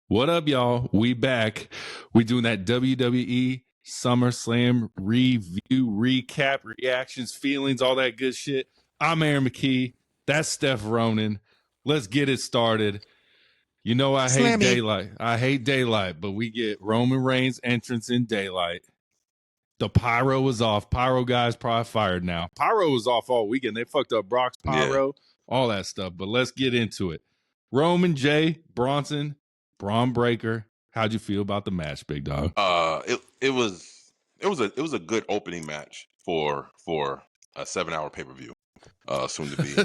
What up, y'all? We back. We doing that WWE SummerSlam review, recap, reactions, feelings, all that good shit. I'm Aaron McKee. That's Seth Rollins. Let's get it started. You know I hate daylight. I hate daylight, but we get Roman Reigns' entrance in daylight. The pyro was off. Pyro guys probably fired now. Pyro was off all weekend. They fucked up Brock's pyro, all that stuff. But let's get into it. Roman, Jay, Bronson, Braun Breaker. How'd you feel about the match, big dog? It was a good opening match for a 7-hour pay-per-view, soon to be.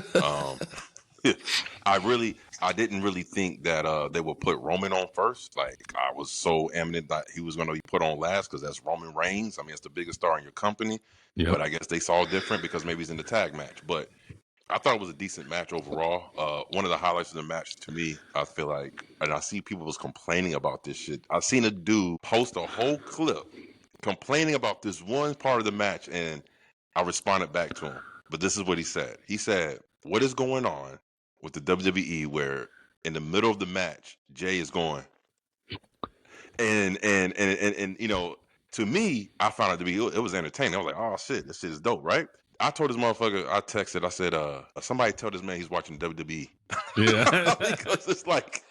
I didn't really think that they would put Roman on first. Like, I was so eminent that he was going to be put on last because that's Roman Reigns. I mean, it's the biggest star in your company. Yep. But I guess they saw different because maybe he's in the tag match. But I thought it was a decent match overall. One of the highlights of the match to me, I feel like, and I see people was complaining about this shit. I seen a dude post a whole clip complaining about this one part of the match, and I responded back to him. But this is what he said. He said, "What is going on with the WWE where in the middle of the match, Jay is going?" And you know, to me, I found it to be, it was entertaining. I was like, "Oh shit, this shit is dope," right? I told this motherfucker, I texted, I said, somebody tell this man he's watching WWE. Yeah. Because it's like,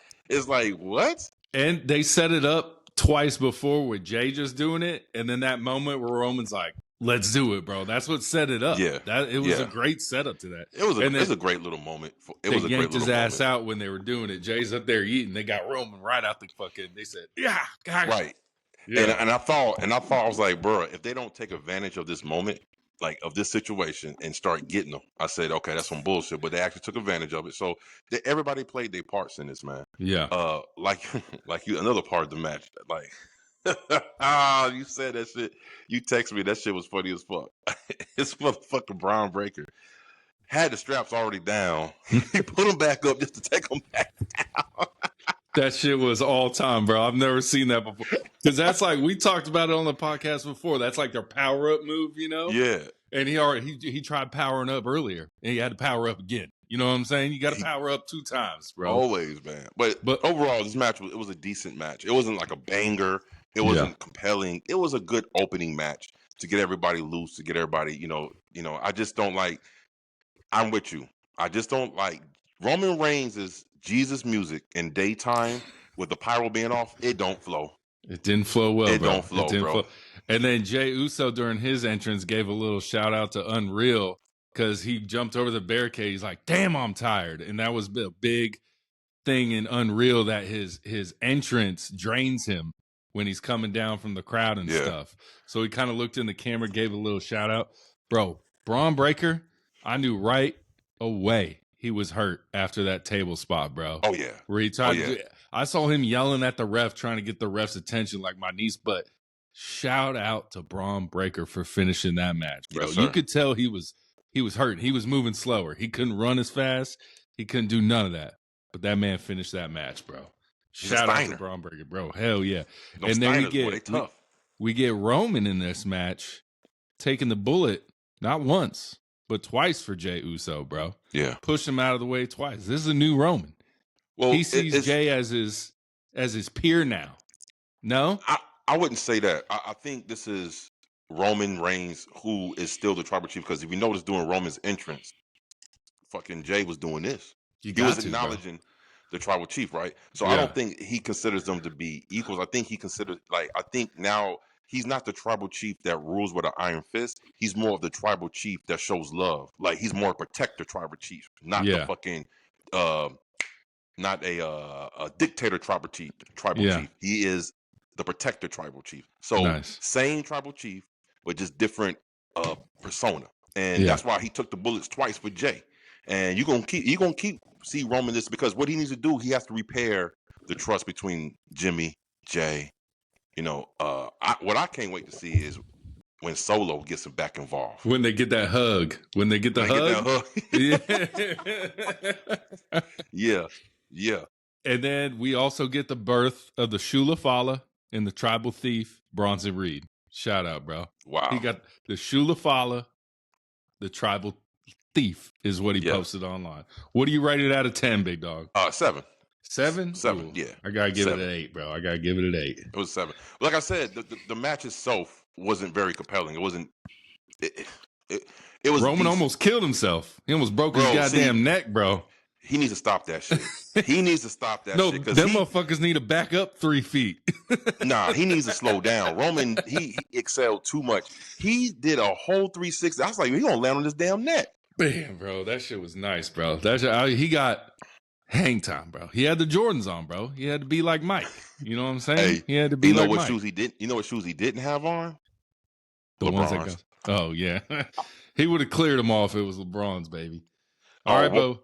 what? And they set it up twice before with Jay just doing it. And then that moment where Roman's like, let's do it, bro. That's what set it up. Yeah. It was a great setup to that. It was a great little moment. They yanked his ass out when they were doing it. Jay's up there eating. They got Roman right out the fucking, they said, yeah, guys. Right. Yeah. And I thought, I was like, bro, if they don't take advantage of this moment, like of this situation, and start getting them, I said, okay, that's some bullshit. But they actually took advantage of it. So everybody played their parts in this, man. Yeah. Like you, another part of the match, like, you said that shit. You texted me. That shit was funny as fuck. This motherfucking Braun Breaker had the straps already down. He put them back up just to take them back down. That shit was all time, bro. I've never seen that before. Because that's like, we talked about it on the podcast before. That's like their power up move, you know? Yeah. And he tried powering up earlier, and he had to power up again. You know what I'm saying? You got to power up 2 times, bro. Always, man. But overall, this match was a decent match. It wasn't like a banger. It wasn't compelling. It was a good opening match to get everybody loose, to get everybody, you know. I just don't like. I'm with you. I just don't like Roman Reigns is Jesus music in daytime with the pyro being off. It don't flow. It didn't flow well. It don't flow, bro. And then Jey Uso during his entrance gave a little shout out to Unreal because he jumped over the barricade. He's like, "Damn, I'm tired," and that was a big thing in Unreal that his entrance drains him when he's coming down from the crowd and stuff. So he kind of looked in the camera, gave a little shout out, bro. Braun Breaker, I knew right away he was hurt after that table spot, bro. Oh yeah, where he tried. I saw him yelling at the ref, trying to get the ref's attention, like my niece. But shout out to Braun Breaker for finishing that match, bro. Yes, you could tell he was hurt. He was moving slower. He couldn't run as fast. He couldn't do none of that. But that man finished that match, bro. Shout out to Braun Breaker, bro. Hell yeah. And then we get Roman in this match taking the bullet not once, but twice for Jey Uso, bro. Yeah. Push him out of the way twice. This is a new Roman. Well, he sees Jay as his peer now. No? I wouldn't say that. I think this is Roman Reigns, who is still the tribal chief, because if you notice during Roman's entrance, fucking Jay was doing this. He was acknowledging the tribal chief, right? So I don't think he considers them to be equals. I think he considers, like, I think now he's not the tribal chief that rules with an iron fist. He's more of the tribal chief that shows love. Like, he's more a protector tribal chief, not the fucking not a dictator tribal chief. He is the protector tribal chief. So same tribal chief, but just different persona. And that's why he took the bullets twice for Jay. And you're gonna keep see Roman this, because what he needs to do, he has to repair the trust between Jimmy, Jay. You know, what I can't wait to see is when Solo gets him back involved. When they get that hug. When they get the hug. Yeah. And then we also get the birth of the Shula Fala and the tribal thief, Bronson Reed. Shout out, bro. Wow. He got the Shula Fala, the tribal thief is what he posted online. What do you rate it out of 10, big dog? 7. 7? 7, Ooh, yeah. I gotta give 7. it an 8, bro. I gotta give it an 8. It was 7. Like I said, the match itself wasn't very compelling. It wasn't. It was Roman decent. almost killed himself. He almost broke his Bro, goddamn neck, bro. He needs to stop that shit. He needs to stop that No, shit. them motherfuckers need to back up 3 feet. Nah, he needs to slow down. Roman, he excelled too much. He did a whole 360. I was like, he gonna land on this damn neck. Man, bro, that shit was nice, bro. That shit, he got hang time, bro. He had the Jordans on, bro. He had to be like Mike. You know what I'm saying? Hey, he had to be like Mike. Shoes he didn't? You know what shoes he didn't have on? The LeBron's. ones that go. Oh yeah, he would have cleared them all if it was LeBron's, baby. All right, bro.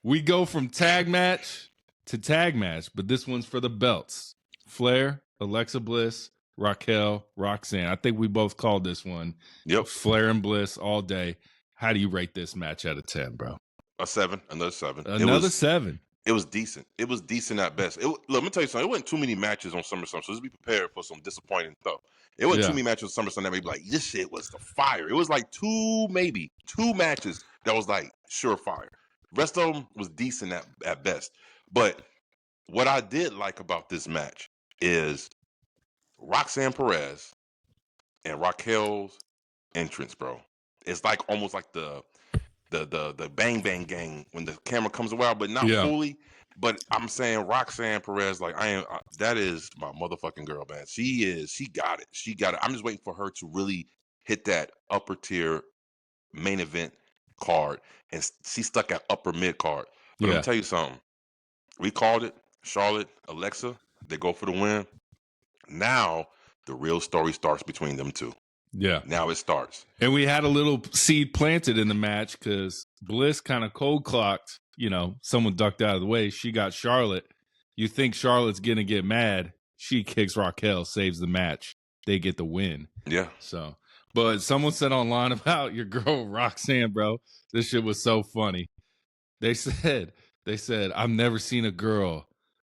We go from tag match to tag match, but this one's for the belts. Flair, Alexa Bliss, Raquel, Roxanne. I think we both called this one. Yep. Flair and Bliss all day. How do you rate this match out of 10, bro? A 7. Another 7. Another 7. It was decent. It was decent at best. Look, let me tell you something. It wasn't too many matches on SummerSlam, so just be prepared for some disappointing stuff. It wasn't too many matches on SummerSlam that made me like, this shit was the fire. It was like 2 matches that was like surefire. The rest of them was decent at best. But what I did like about this match is Roxanne Perez and Raquel's entrance, bro. It's like almost like the Bang Bang Gang when the camera comes around, but not fully. But I'm saying Roxanne Perez, like that is my motherfucking girl, man. She got it. I'm just waiting for her to really hit that upper tier main event card, and she stuck at upper mid card. But let me tell you something. We called it. Charlotte, Alexa, they go for the win. Now the real story starts between them two. Yeah. Now it starts. And we had a little seed planted in the match because Bliss kind of cold clocked, someone ducked out of the way. She got Charlotte. You think Charlotte's going to get mad. She kicks Raquel, saves the match. They get the win. Yeah. So, but someone said online about your girl, Roxanne, bro. This shit was so funny. They said, I've never seen a girl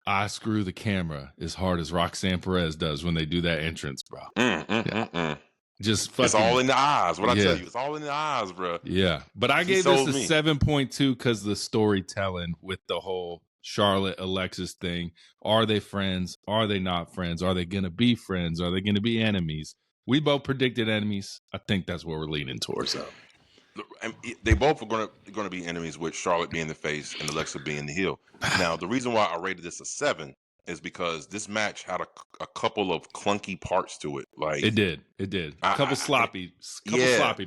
eye screw the camera as hard as Roxanne Perez does when they do that entrance, bro. Just fucking, it's all in the eyes. What I tell you, it's all in the eyes, bro. Yeah, but I gave this a 7.2 because the storytelling with the whole Charlotte Alexis thing. Are they friends? Are they not friends? Are they gonna be friends? Are they gonna be enemies? We both predicted enemies. I think that's what we're leaning towards. And they both are going to be enemies, with Charlotte being the face and Alexa being the heel. Now, the reason why I rated this a 7 is because this match had a couple of clunky parts to it. Like it did. A couple sloppy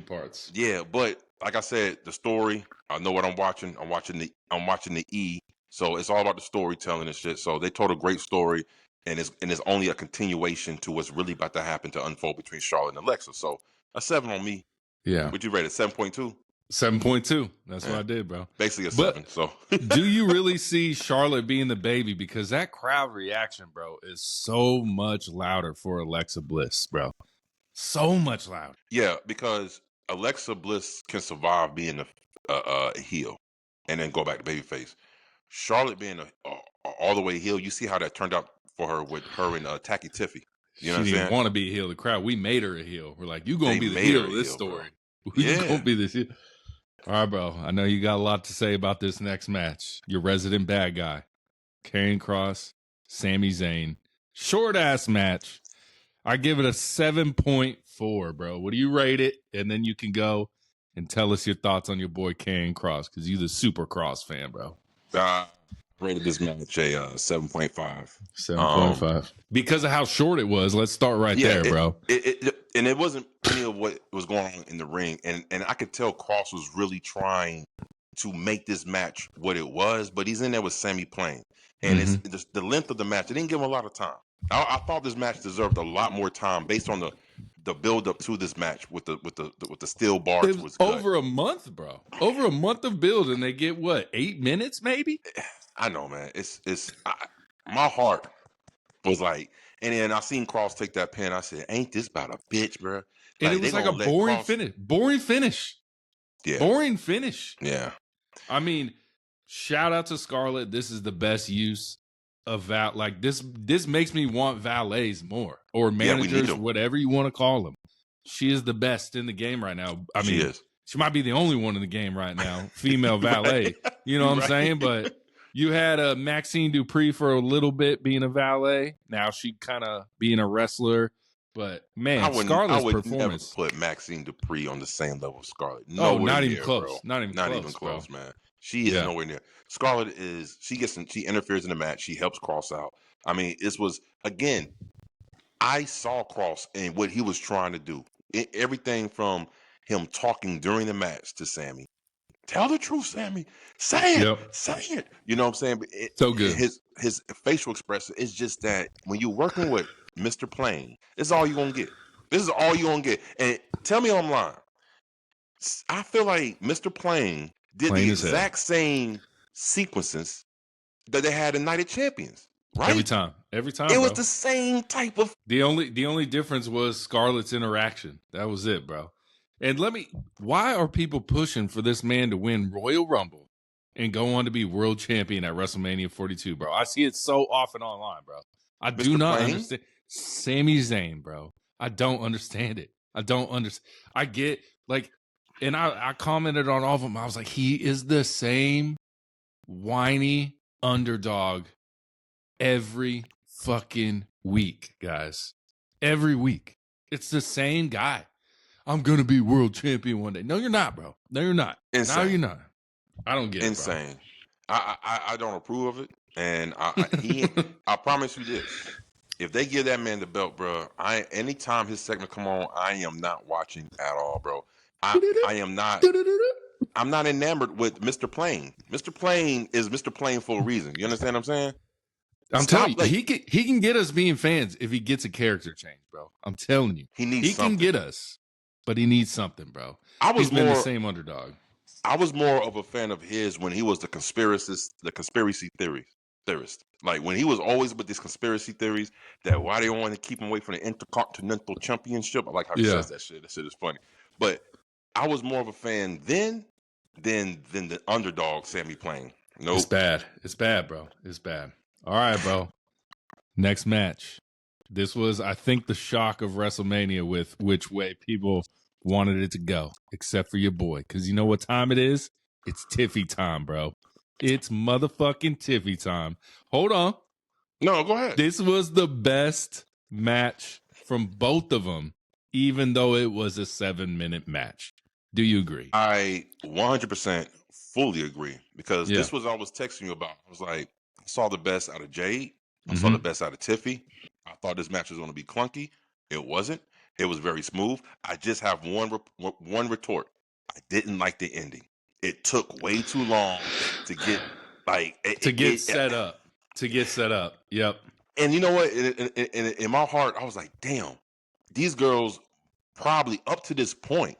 parts. Yeah, but like I said, the story. I know what I'm watching. I'm watching the E. So it's all about the storytelling and shit. So they told a great story, and it's only a continuation to what's really about to happen to unfold between Charlotte and Alexa. So a 7 on me. Yeah. Would you rate it? 7.2? 7.2. That's what I did, bro. Basically a 7. So do you really see Charlotte being the baby? Because that crowd reaction, bro, is so much louder for Alexa Bliss, bro. So much louder. Yeah, because Alexa Bliss can survive being a heel and then go back to babyface. Charlotte being a all the way heel, you see how that turned out for her with her and Tacky Tiffy. You know what I'm saying? She didn't want to be a heel. The crowd, we made her a heel. We're like, you gonna be the heel of this story. You gonna be this heel. All right, bro. I know you got a lot to say about this next match. Your resident bad guy, Karrion Kross, Sami Zayn. Short ass match. I give it a 7.4, bro. What do you rate it? And then you can go and tell us your thoughts on your boy Karrion Kross, because you're the super Kross fan, bro. Rated this match a 7.5. 7.5. Because of how short it was. Let's start there, bro. And it wasn't any of what was going on in the ring. And I could tell Kross was really trying to make this match what it was, but he's in there with Sami playing. And it's just the length of the match. It didn't give him a lot of time. I thought this match deserved a lot more time based on the build up to this match with the steel bars. It was over a month, bro. Over a month of build, and they get what, 8 minutes, maybe? I know, man. My heart was like, and then I seen Kross take that pin. I said, "Ain't this about a bitch, bro?" And it was like a boring finish. Boring finish. Yeah. Boring finish. Yeah. I mean, shout out to Scarlett. This is the best use of like this makes me want valets more, or managers, whatever you want to call them. She is the best in the game right now. I mean, she might be the only one in the game right now, female valet. You know what I'm saying? But You had Maxine Dupree for a little bit being a valet. Now she kind of being a wrestler. But man, I Scarlett's would never performance. put Maxine Dupree on the same level of Scarlett. Oh, Nowhere not even near, close. bro. Not even close, bro. man. She is nowhere near. Scarlett is. She interferes in the match. She helps Kross out. I mean, this was again. I saw Kross and what he was trying to do. Everything from him talking during the match to Sami. Tell the truth, Sami. Say it. Yep. Say it. You know what I'm saying? So good. His facial expression is just that when you're working with Mr. Plain, this is all you're going to get. This is all you're going to get. And tell me I'm lying. I feel like Mr. Plain did the exact same sequences that they had in Night of Champions. Right? Every time. It was the same type of. The only difference was Scarlett's interaction. That was it, bro. And why are people pushing for this man to win Royal Rumble and go on to be world champion at WrestleMania 42, bro? I see it so often online, bro. I do not understand. Sami Zayn, bro. I don't understand it. I don't understand. I get, and I commented on all of them. I was like, he is the same whiny underdog every fucking week, guys. Every week. It's the same guy. I'm going to be world champion one day. No, you're not, bro. No, you're not. Insane. No, you're not. I don't get insane. it, bro. I don't approve of it. And I promise you this. If they give that man the belt, bro, anytime his segment come on, I am not watching at all, bro. I am not. I'm not enamored with Mr. Plain. Mr. Plain is Mr. Plain for a reason. You understand what I'm saying? I'm telling you, he can get us being fans if he gets a character change, bro. I'm telling you. He can get us, but he needs something, bro. He's been the same underdog. I was more of a fan of his when he was the conspiracy theorist. Like when he was always with these conspiracy theories that why they want to keep him away from the Intercontinental Championship. I like how he says that shit. That shit is funny. But I was more of a fan then than the underdog Sami Plain. No, It's bad. It's bad, bro. It's bad. All right, bro. Next match. This was, I think, the shock of WrestleMania with which way people wanted it to go, except for your boy. Because you know what time it is? It's Tiffy time, bro. It's motherfucking Tiffy time. Hold on. No, go ahead. This was the best match from both of them, even though it was a 7-minute match. Do you agree? I 100% fully agree. Because this was I was texting you about. I was like, I saw the best out of Jade. I saw the best out of Tiffy. I thought this match was going to be clunky. It wasn't. It was very smooth. I just have one retort. I didn't like the ending. It took way too long to get set up. To get set up. Yep. And you know what? In my heart, I was like, damn, these girls probably up to this point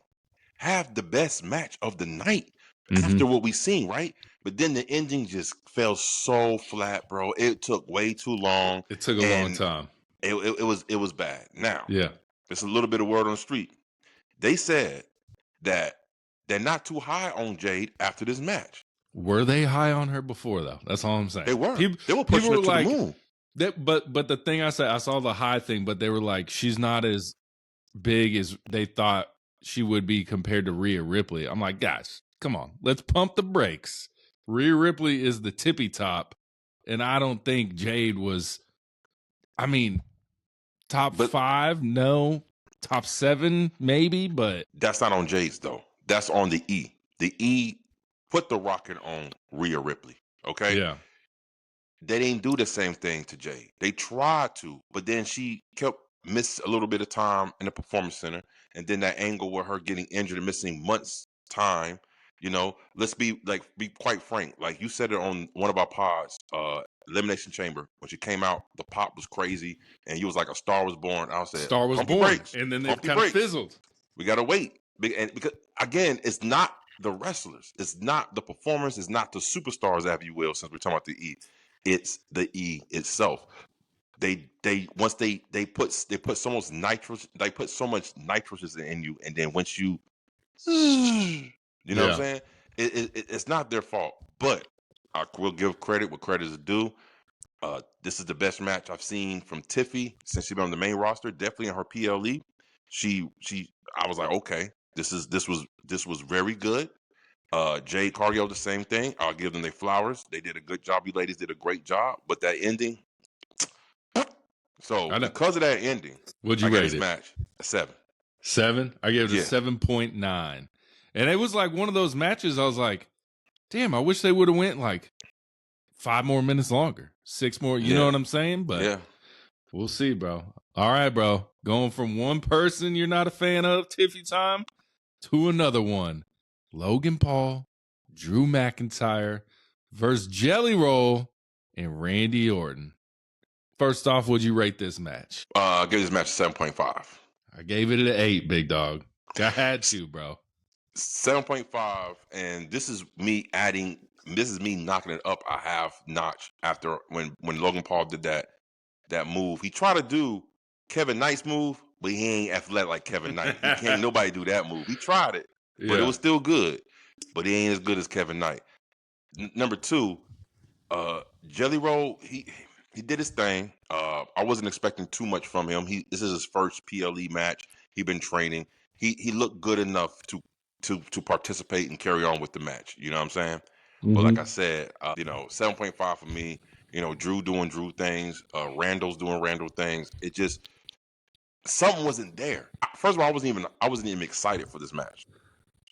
have the best match of the night after what we've seen, right? But then the ending just fell so flat, bro. It took way too long. It took a long time. It was bad. Now, it's a little bit of word on the street. They said that they're not too high on Jade after this match. Were they high on her before, though? That's all I'm saying. They were. They were pushing her to the moon. But the thing I saw the high thing, but they were like, she's not as big as they thought she would be compared to Rhea Ripley. I'm like, guys, come on. Let's pump the brakes. Rhea Ripley is the tippy top, and I don't think Jade was, top 5, no. Top 7, maybe, but that's not on Jade's though. That's on the E. The E put the rocket on Rhea Ripley. Okay. Yeah. They didn't do the same thing to Jade. They tried to, but then she kept missing a little bit of time in the Performance Center, and then that angle with her getting injured and missing months time. You know, let's be quite frank. Like you said it on one of our pods, Elimination Chamber, when she came out, the pop was crazy, and you was like, a star was born. I said, Star was born, brakes, and then it kind of fizzled. We gotta wait, and because again, it's not the wrestlers, it's not the performers, it's not the superstars, if you will. Since we're talking about the E, it's the E itself. They once they put so much nitrous, they put so much nitrous in you, and then once you know what I'm saying? It's not their fault, but I will give credit where credit is due. This is the best match I've seen from Tiffy since she's been on the main roster. Definitely in her PLE. I was like, okay, this was very good. Jay Karrion, the same thing. I'll give them their flowers. They did a good job. You ladies did a great job. But that ending. So because of that ending, what'd you I gave rate this match a 7. 7? I gave it a 7.9. And it was like one of those matches I was like, damn, I wish they would have went like 5 more minutes longer. 6 more, you know what I'm saying? But we'll see, bro. All right, bro. Going from one person you're not a fan of, Tiffy time, to another one. Logan Paul, Drew McIntyre versus Jelly Roll and Randy Orton. First off, would you rate this match? I gave this match a 7.5. I gave it an 8, big dog. I had to, bro. 7.5, and this is me knocking it up a half notch after when Logan Paul did that move. He tried to do Kevin Knight's move, but he ain't athletic like Kevin Knight. He can't nobody do that move. He tried it, but it was still good. But he ain't as good as Kevin Knight. Number 2, Jelly Roll, he did his thing. I wasn't expecting too much from him. This is his first PLE match. He been training. He looked good enough to participate and carry on with the match. You know what I'm saying? Mm-hmm. But like I said, 7.5 for me. Drew doing Drew things. Randall's doing Randall things. It just something wasn't there. First of all, I wasn't even excited for this match.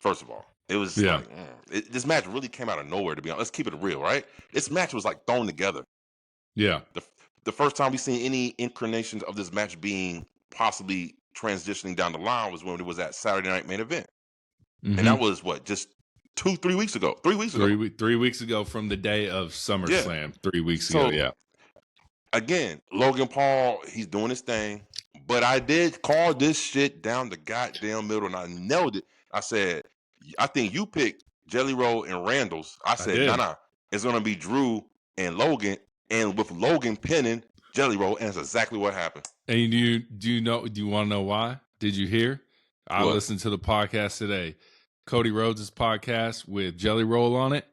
First of all, it was this match really came out of nowhere. To be honest, let's keep it real, right? This match was like thrown together. Yeah. The first time we seen any incarnations of this match being possibly transitioning down the line was when it was that Saturday Night Main Event. Mm-hmm. And that was just 3 weeks ago. 3 weeks ago. 3 weeks ago from the day of SummerSlam. 3 weeks ago, yeah. Again, Logan Paul, he's doing his thing. But I did call this shit down the goddamn middle, and I nailed it. I said, I think you picked Jelly Roll and Randall's. I said, nah. It's going to be Drew and Logan, and with Logan pinning Jelly Roll, and that's exactly what happened. And do you want to know why? Did you hear? I listened to the podcast today. Cody Rhodes' podcast with Jelly Roll on it.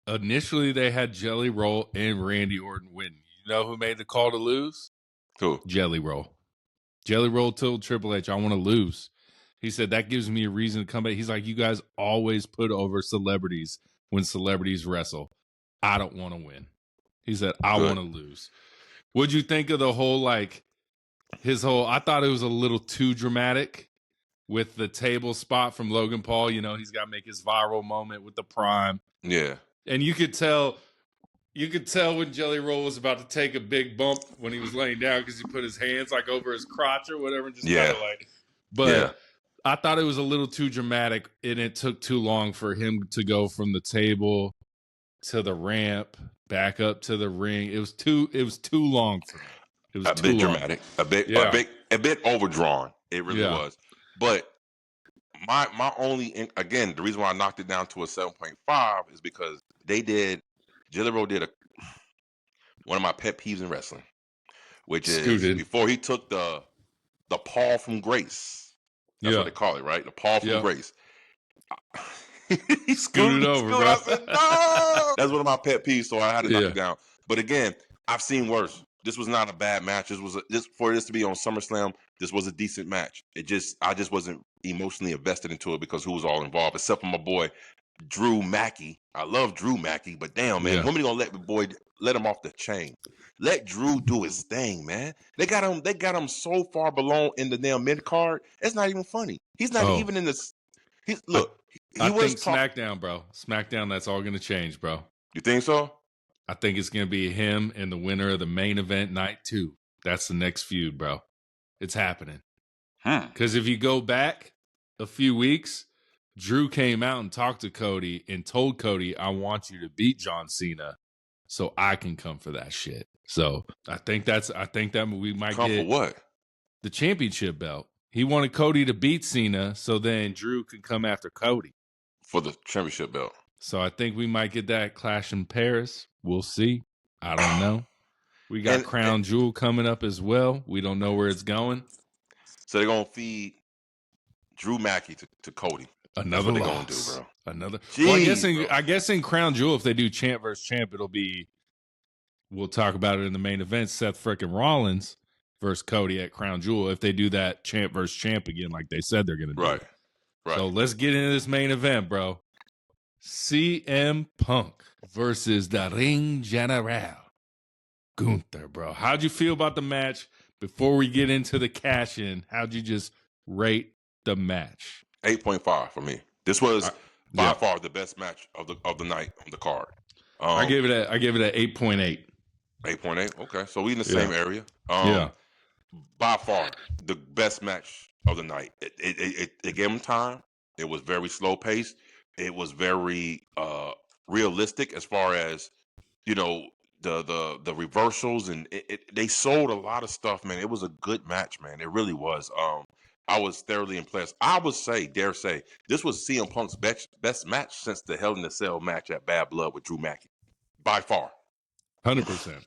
Initially, they had Jelly Roll and Randy Orton win. You know who made the call to lose? Who? Jelly Roll. Jelly Roll told Triple H, I want to lose. He said, that gives me a reason to come back. He's like, you guys always put over celebrities when celebrities wrestle. I don't want to win. He said, I want to lose. What'd you think of the whole, I thought it was a little too dramatic with the table spot from Logan Paul. He's got to make his viral moment with the Prime. Yeah. And you could tell when Jelly Roll was about to take a big bump when he was laying down because he put his hands over his crotch or whatever. And just kind of but I thought it was a little too dramatic, and it took too long for him to go from the table to the ramp back up to the ring. It was too long for me. It was a bit dramatic, a bit overdrawn. It really was. But my only, again, the reason why I knocked it down to a 7.5 is because Jelly Roll did one of my pet peeves in wrestling, which is before he took the Paul from Grace. That's what they call it, right? The Paul from Grace. He scooted over, bro. I said, no! That's one of my pet peeves, so I had to knock it down. But again, I've seen worse. This was not a bad match. For this to be on SummerSlam, this was a decent match. I just wasn't emotionally invested into it because who was all involved, except for my boy Drew Mackey. I love Drew Mackey, but damn, man, when are we gonna let him off the chain? Let Drew do his thing, man. They got him so far below in the damn mid card. It's not even funny. He's not even in this. I think SmackDown, bro. SmackDown, that's all gonna change, bro. You think so? I think it's gonna be him and the winner of the main event night 2. That's the next feud, bro. It's happening. Because if you go back a few weeks, Drew came out and talked to Cody and told Cody, I want you to beat John Cena so I can come for that shit. So I think that we might get for what? The championship belt. He wanted Cody to beat Cena so then Drew could come after Cody for the championship belt. So I think we might get that clash in Paris. We'll see. I don't know. We got Crown Jewel coming up as well. We don't know where it's going. So they're gonna feed Drew Mackey to Cody. Another That's what loss. they're gonna do, bro. Another. Jeez, well, I guess in Crown Jewel, if they do champ versus champ, it'll be. We'll talk about it in the main event. Seth frickin' Rollins versus Cody at Crown Jewel. If they do that champ versus champ again, like they said they're gonna do. Right. So let's get into this main event, bro. CM Punk versus the Ring General, Gunther, bro. How'd you feel about the match? Before we get into the cash-in, how'd you just rate the match? 8.5 for me. This was by far the best match of the night on the card. I gave it a 8.8. 8.8. Okay, so we in the same area. By far the best match of the night. It gave him time. It was very slow paced. It was very realistic as far as the reversals, and they sold a lot of stuff, man. It was a good match, man. It really was. I was thoroughly impressed. I would dare say, this was CM Punk's best match since the Hell in a Cell match at Bad Blood with Drew Mackey, by far. 100%.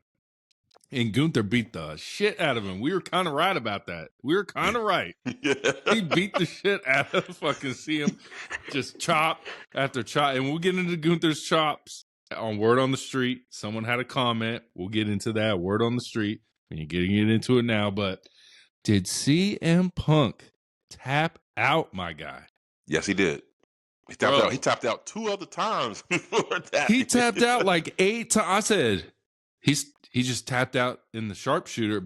And Gunther beat the shit out of him. We were kind of right about that. We were kind of right. He beat the shit out of fucking CM, just chop after chop. And we'll get into Gunther's chops on Word on the Street. Someone had a comment. We'll get into that. Word on the Street. And you're getting into it now. But did CM Punk tap out, my guy? Yes, he did. He tapped out. He tapped out 2 other times before that. He tapped out like 8 times. I said, he just tapped out in the sharpshooter,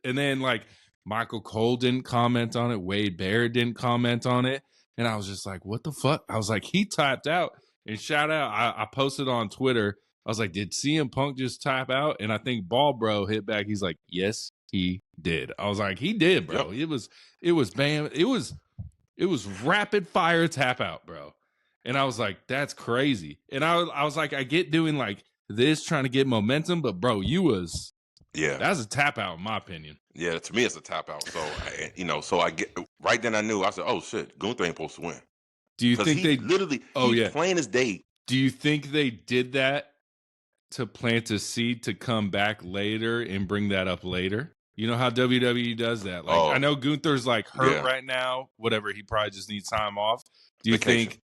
and then like Michael Cole didn't comment on it. Wade Barrett didn't comment on it. And I was just like, what the fuck? I was like, he tapped out. And shout out, I posted on Twitter. I was like, did CM Punk just tap out? And I think Ball Bro hit back. He's like, yes, he did. I was like, he did, bro. Yep. It was bam. It was rapid fire tap out, bro. And I was like, that's crazy. And I was like, I get doing like this, trying to get momentum, but bro, that's a tap out in my opinion. Yeah, to me it's a tap out. So I get right then I knew. I said, oh shit, Gunther ain't supposed to win. Do you think they literally? Plain as day. Do you think they did that to plant a seed to come back later and bring that up later? You know how WWE does that. Like I know Gunther's like hurt right now. Whatever, he probably just needs time off. Do you think?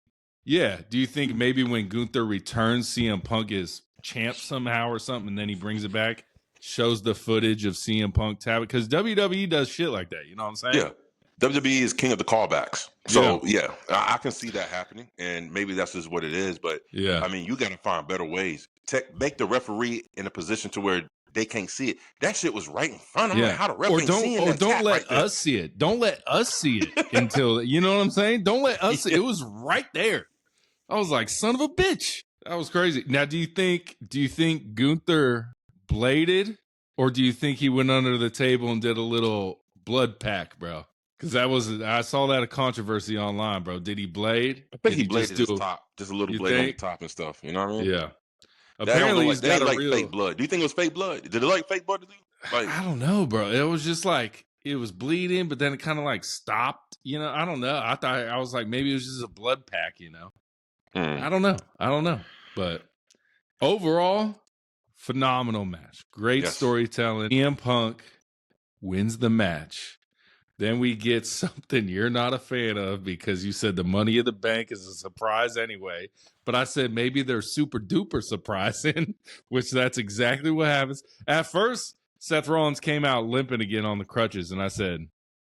Yeah. Do you think maybe when Gunther returns, CM Punk is champ somehow or something, and then he brings it back, shows the footage of CM Punk tap it? Because WWE does shit like that. You know what I'm saying? Yeah. WWE is king of the callbacks. So yeah, I can see that happening, and maybe that's just what it is. But I mean, you got to find better ways. Make the referee in a position to where they can't see it. That shit was right in front of them. Like, how the ref ain't seeing that? Don't let us see it. Don't let us see it until, you know what I'm saying? Don't let us see it. It was right there. I was like, son of a bitch. That was crazy. Now, do you think Gunther bladed, or do you think he went under the table and did a little blood pack, bro? Because I saw that a controversy online, bro. Did he blade? I think he bladed his top, just a little blade on the top and stuff. You know what I mean? Yeah. Apparently, he's got like fake blood. Do you think it was fake blood? Did it like fake blood to do? Like, I don't know, bro. It was just like it was bleeding, but then it kind of like stopped. You know, I don't know. I was like, maybe it was just a blood pack. You know, I don't know. But overall, phenomenal match. Great storytelling. CM Punk wins the match. Then we get something you're not a fan of because you said the Money in the Bank is a surprise anyway. But I said maybe they're super duper surprising, which that's exactly what happens. At first, Seth Rollins came out limping again on the crutches, and I said,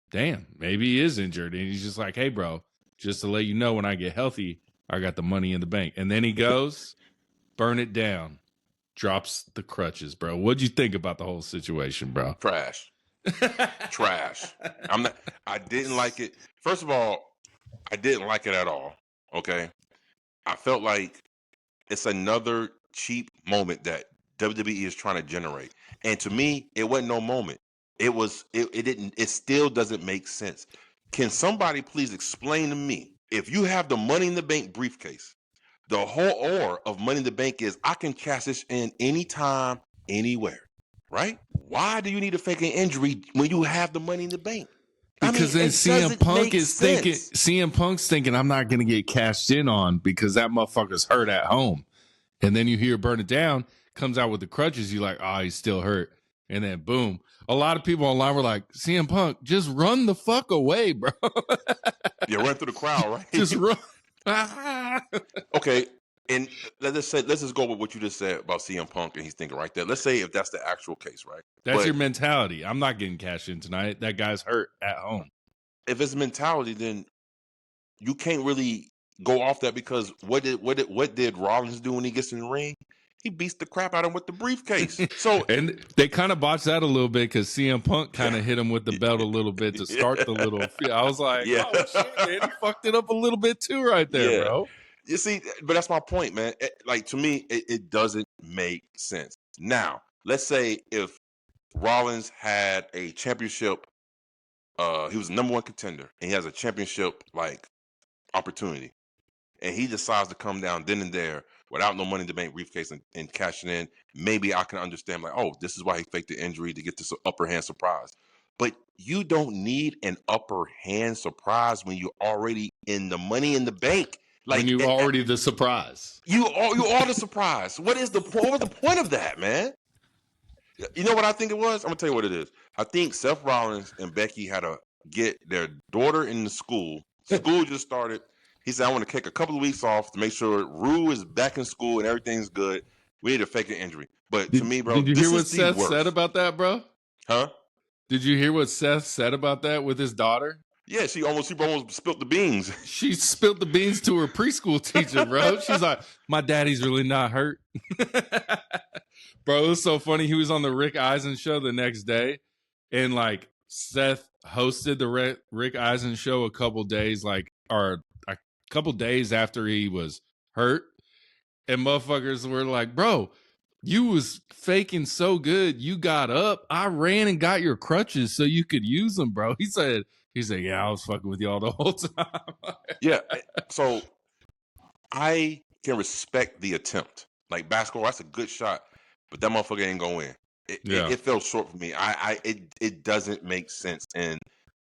damn, maybe he is injured. And he's just like, hey, bro, just to let you know, when I get healthy, I got the Money in the Bank. And then he goes, burn it down, drops the crutches, bro. What'd you think about the whole situation, bro? Trash. I didn't like it. First of all, I didn't like it at all. Okay. I felt like it's another cheap moment that WWE is trying to generate. And to me, it wasn't no moment. It still doesn't make sense. Can somebody please explain to me, if you have the Money in the Bank briefcase, the whole aura of Money in the Bank is I can cash this in anytime, anywhere. Right? Why do you need a faking injury when you have the Money in the Bank? Because then CM Punk's thinking I'm not going to get cashed in on because that motherfucker's hurt at home. And then you hear burn it down, comes out with the crutches. You're like, oh, he's still hurt. And then boom. A lot of people online were like, CM Punk, just run the fuck away, bro. Yeah, run through the crowd, right? Just run. Okay. And let's just go with what you just said about CM Punk, and he's thinking right there. Let's say if that's the actual case, right? That's your mentality. I'm not getting cashed in tonight. That guy's hurt at home. If it's mentality, then you can't really go off that because what did Rollins do when he gets in the ring? He beats the crap out of him with the briefcase. So and they kind of botched that a little bit because CM Punk kind of hit him with the belt a little bit to start the little. I was like, oh shit, man, he fucked it up a little bit too, right there, bro. You see, but that's my point, man. Like to me, it doesn't make sense. Now, let's say if Rollins had a championship, he was the number one contender, and he has a championship like opportunity, and he decides to come down then and there without no Money in the Bank briefcase and cashing in. Maybe I can understand, like, oh, this is why he faked the injury to get this upper hand surprise. But you don't need an upper hand surprise when you're already in the Money in the Bank. Like, when you're already the surprise. You are the surprise. What was the point of that, man? You know what I think it was? I'm going to tell you what it is. I think Seth Rollins and Becky had to get their daughter in the school. School just started. He said, I want to take a couple of weeks off to make sure Rue is back in school and everything's good. We need to fake an injury. But to me, bro, did you hear what Seth said about that, bro? Huh? Did you hear what Seth said about that with his daughter? Yeah, she almost spilled the beans. She spilled the beans to her preschool teacher, bro. She's like, my daddy's really not hurt. Bro, it was so funny. He was on the Rick Eisen show the next day, and like Seth hosted the Rick Eisen show a couple days after he was hurt, and motherfuckers were like, bro, you was faking so good, you got up, I ran and got your crutches so you could use them, bro. He said, yeah, I was fucking with y'all the whole time. Yeah, so I can respect the attempt. Like basketball, that's a good shot, but that motherfucker ain't gonna win. It fell short for me. It doesn't make sense, and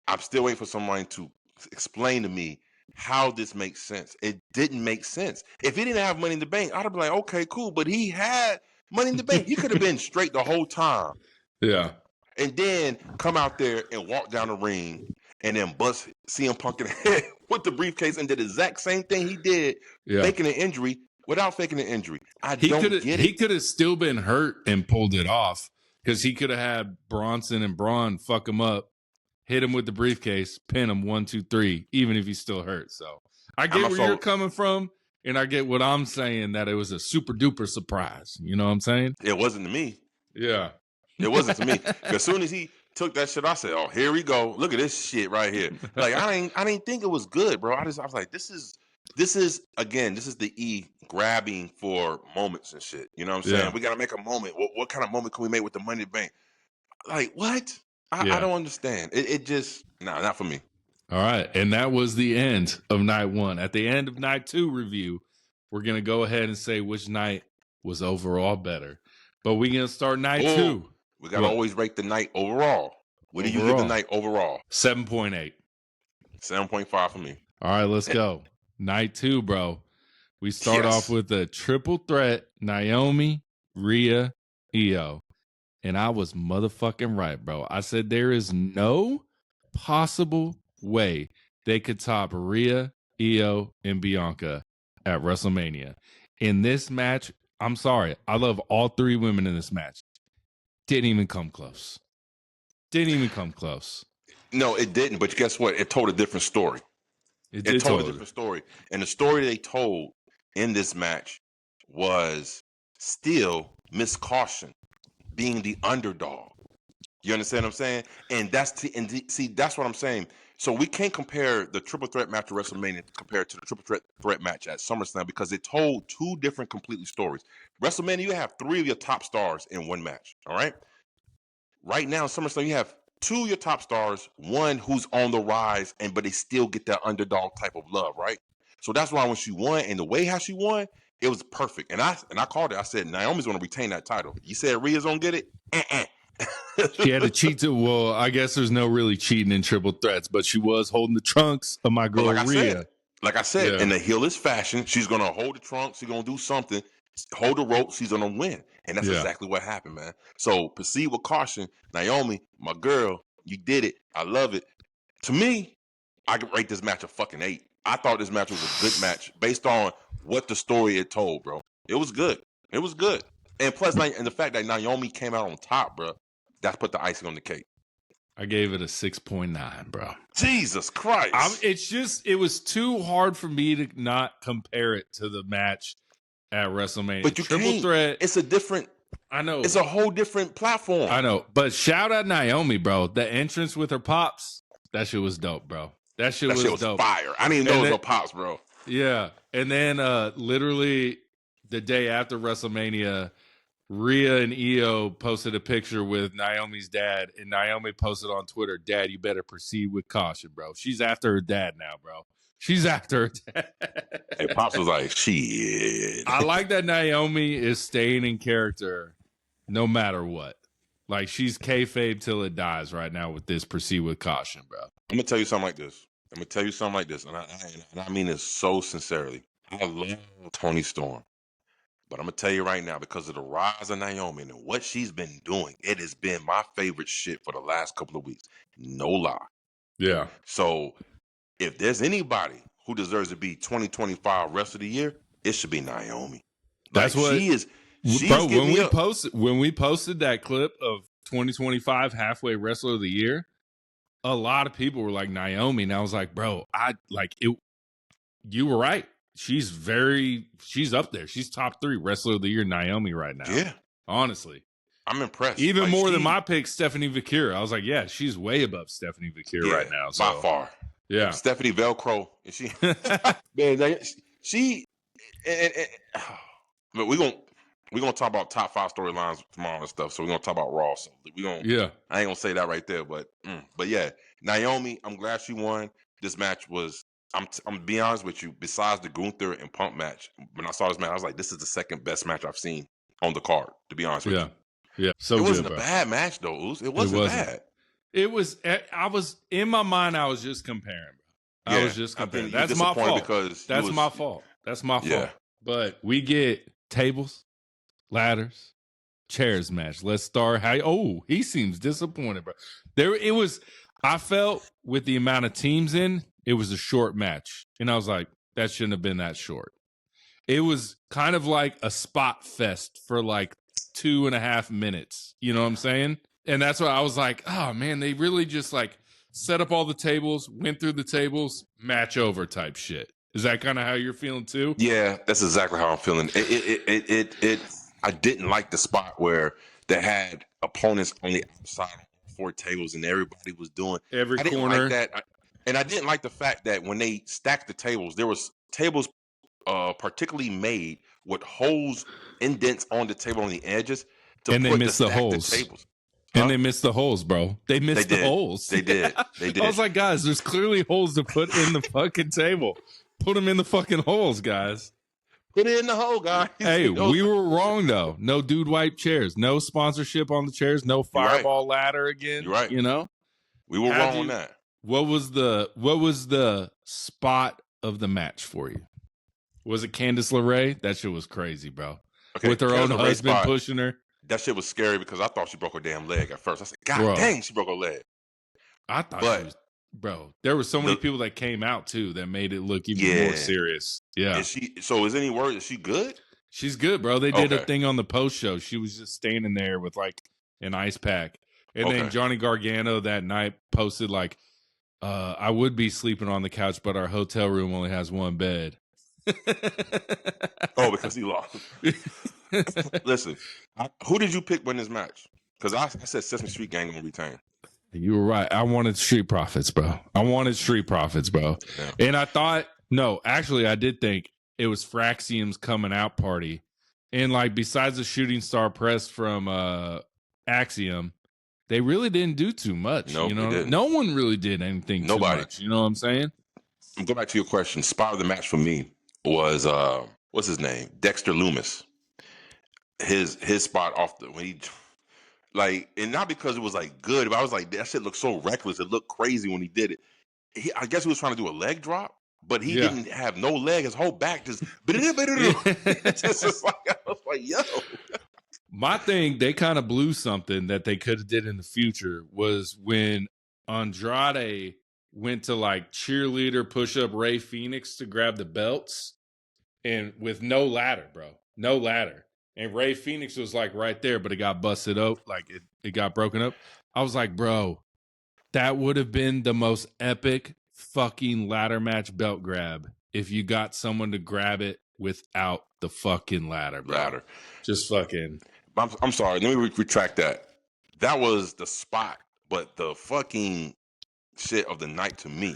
I'm still waiting for somebody to explain to me how this makes sense. It didn't make sense. If he didn't have Money in the Bank, I'd have been like, okay, cool, but he had Money in the Bank. He could have been straight the whole time. Yeah. And then come out there and walk down the ring and then bust CM Punk in the head with the briefcase and did the exact same thing he did, faking an injury without faking an injury. He could have still been hurt and pulled it off because he could have had Bronson and Braun fuck him up, hit him with the briefcase, pin him 1, 2, 3, even if he's still hurt. So I get where you're coming from, and I get what I'm saying, that it was a super duper surprise. You know what I'm saying? It wasn't to me. Yeah. It wasn't to me. As soon as he took that shit, I said, oh, here we go. Look at this shit right here. Like, I didn't think it was good, bro. I was like, this is the E grabbing for moments and shit. You know what I'm saying? We got to make a moment. What kind of moment can we make with the Money in the Bank? Like, what? I don't understand. It just, not for me. All right. And that was the end of night 1. At the end of night 2 review, we're going to go ahead and say which night was overall better. But we're going to start night 2. We got to always rate the night overall. What do you give the night overall? 7.8. 7.5 for me. All right, let's go. Night 2, bro. We start off with a triple threat, Naomi, Rhea, Io. And I was motherfucking right, bro. I said there is no possible way they could top Rhea, Io, and Bianca at WrestleMania. In this match, I'm sorry, I love all 3 women in this match. Didn't even come close. No, it didn't. But guess what? It told a different story. It told a different story. And the story they told in this match was still Miss Caution being the underdog. You understand what I'm saying? And that's what I'm saying. So we can't compare the triple threat match at WrestleMania compared to the triple threat match at SummerSlam because it told 2 different completely stories. WrestleMania, you have 3 of your top stars in one match. All right. Right now in SummerSlam, you have 2 of your top stars, one who's on the rise, but they still get that underdog type of love, right? So that's why when she won and the way how she won, it was perfect. And I called it. I said Naomi's going to retain that title. You said Rhea's going to get it? She had to cheat too. Well, I guess there's no really cheating in triple threats, but she was holding the trunks of my girl Rhea. Like I said, in the heelist fashion, she's going to hold the trunks. She's going to do something. Hold the rope. She's going to win. And that's exactly what happened, man. So proceed with caution. Naomi, my girl, you did it. I love it. To me, I could rate this match a fucking 8. I thought this match was a good match based on what the story it told, bro. It was good. And plus, and the fact that Naomi came out on top, bro, that's put the icing on the cake. I gave it a 6.9, bro. Jesus Christ. It was too hard for me to not compare it to the match at WrestleMania. But you Triple can't. Threat. It's a different. I know. It's a whole different platform. I know. But shout out Naomi, bro. The entrance with her pops, that shit was dope, bro. That shit was dope. Fire. I didn't even know it was no pops, bro. Yeah. And then literally the day after WrestleMania, Rhea and Io posted a picture with Naomi's dad, and Naomi posted on Twitter, "Dad, you better proceed with caution, bro." She's after her dad now, bro. She's after her dad. And Pops was like, shit. I like that Naomi is staying in character no matter what. Like, she's kayfabe till it dies right now with this proceed with caution, bro. I'm going to tell you something like this. And I mean this so sincerely. I love Toni Storm. But I'm going to tell you right now, because of the rise of Naomi and what she's been doing, it has been my favorite shit for the last couple of weeks. No lie. Yeah. So if there's anybody who deserves to be 2025 rest of the year, it should be Naomi. That's what she is. Bro, when we posted that clip of 2025 halfway wrestler of the year, a lot of people were like Naomi, and I was like, bro, you were right. She's up there. She's top 3 wrestler of the year, Naomi, right now. Yeah. Honestly. I'm impressed. Even more than my pick, Stephanie Vakira. I was like, yeah, she's way above Stephanie Vakira right now. So. By far. Yeah. Stephanie Velcro. And she, man, but we're gonna talk about top 5 storylines tomorrow and stuff. So we're gonna talk about Raw. So I ain't gonna say that right there, but yeah, Naomi, I'm glad she won. This match was, I'm gonna be honest with you, besides the Gunther and Punk match, when I saw this match, I was like, this is the second best match I've seen on the card, to be honest with you. Yeah. So it wasn't a bad match though, Uz. It wasn't bad. It was, I was, in my mind, I was just comparing, bro. I was just comparing. That's my fault. That's my fault. That's my fault. But we get tables, ladders, chairs match. Let's start. He seems disappointed, bro. I felt with the amount of teams in, it was a short match. And I was like, that shouldn't have been that short. It was kind of like a spot fest for like 2.5 minutes. You know what I'm saying? And that's why I was like, oh man, they really just like set up all the tables, went through the tables, match over type shit. Is that kind of how you're feeling too? Yeah, that's exactly how I'm feeling. I didn't like the spot where they had opponents on the outside of 4 tables and everybody was doing every corner. I didn't like that. And I didn't like the fact that when they stacked the tables, there was tables particularly made with holes, indents on the table on the edges. And they missed the holes. And they missed the holes, bro. They missed the holes. They did. They did. I was like, guys, there's clearly holes to put in the fucking table. Put them in the fucking holes, guys. Put it in the hole, guys. Hey, we were wrong, though. No dude wipe chairs. No sponsorship on the chairs. No fireball ladder again. You're right. You know? We were wrong on that. What was the spot of the match for you? Was it Candice LeRae? That shit was crazy, bro. Okay, with her own husband pushing her. That shit was scary because I thought she broke her damn leg at first. I said, God dang, she broke her leg. I thought she was, bro. There were so many people that came out too that made it look even more serious. Yeah. So is any word, is she good? She's good, bro. They did a thing on the post show. She was just standing there with like an ice pack. And then Johnny Gargano that night posted like, I would be sleeping on the couch, but our hotel room only has 1 bed. Because he lost. Listen, who did you pick win this match? Because I said Sesame Street Gang gonna retain. You were right. I wanted Street Profits, bro. Yeah. And I thought, I did think it was Fraxium's coming out party. And like, besides the shooting star press from Axiom, they really didn't do too much. No, no one really did anything too much. You know what I'm saying? Go back to your question. Spot of the match for me was what's his name? Dexter Loomis. His spot off when he like, and not because it was like good, but I was like, that shit looked so reckless. It looked crazy when he did it. I guess he was trying to do a leg drop, but he didn't have no leg. His whole back just just like, I was like, yo. My thing, they kind of blew something that they could have did in the future was when Andrade went to like cheerleader push up Rey Fenix to grab the belts, and with no ladder, bro, no ladder. And Rey Fenix was like right there, but it got busted up, like it got broken up. I was like, bro, That would have been the most epic fucking ladder match belt grab if you got someone to grab it without the fucking ladder, bro. Just fucking. I'm sorry. Let me retract that. That was the spot, but the fucking shit of the night to me.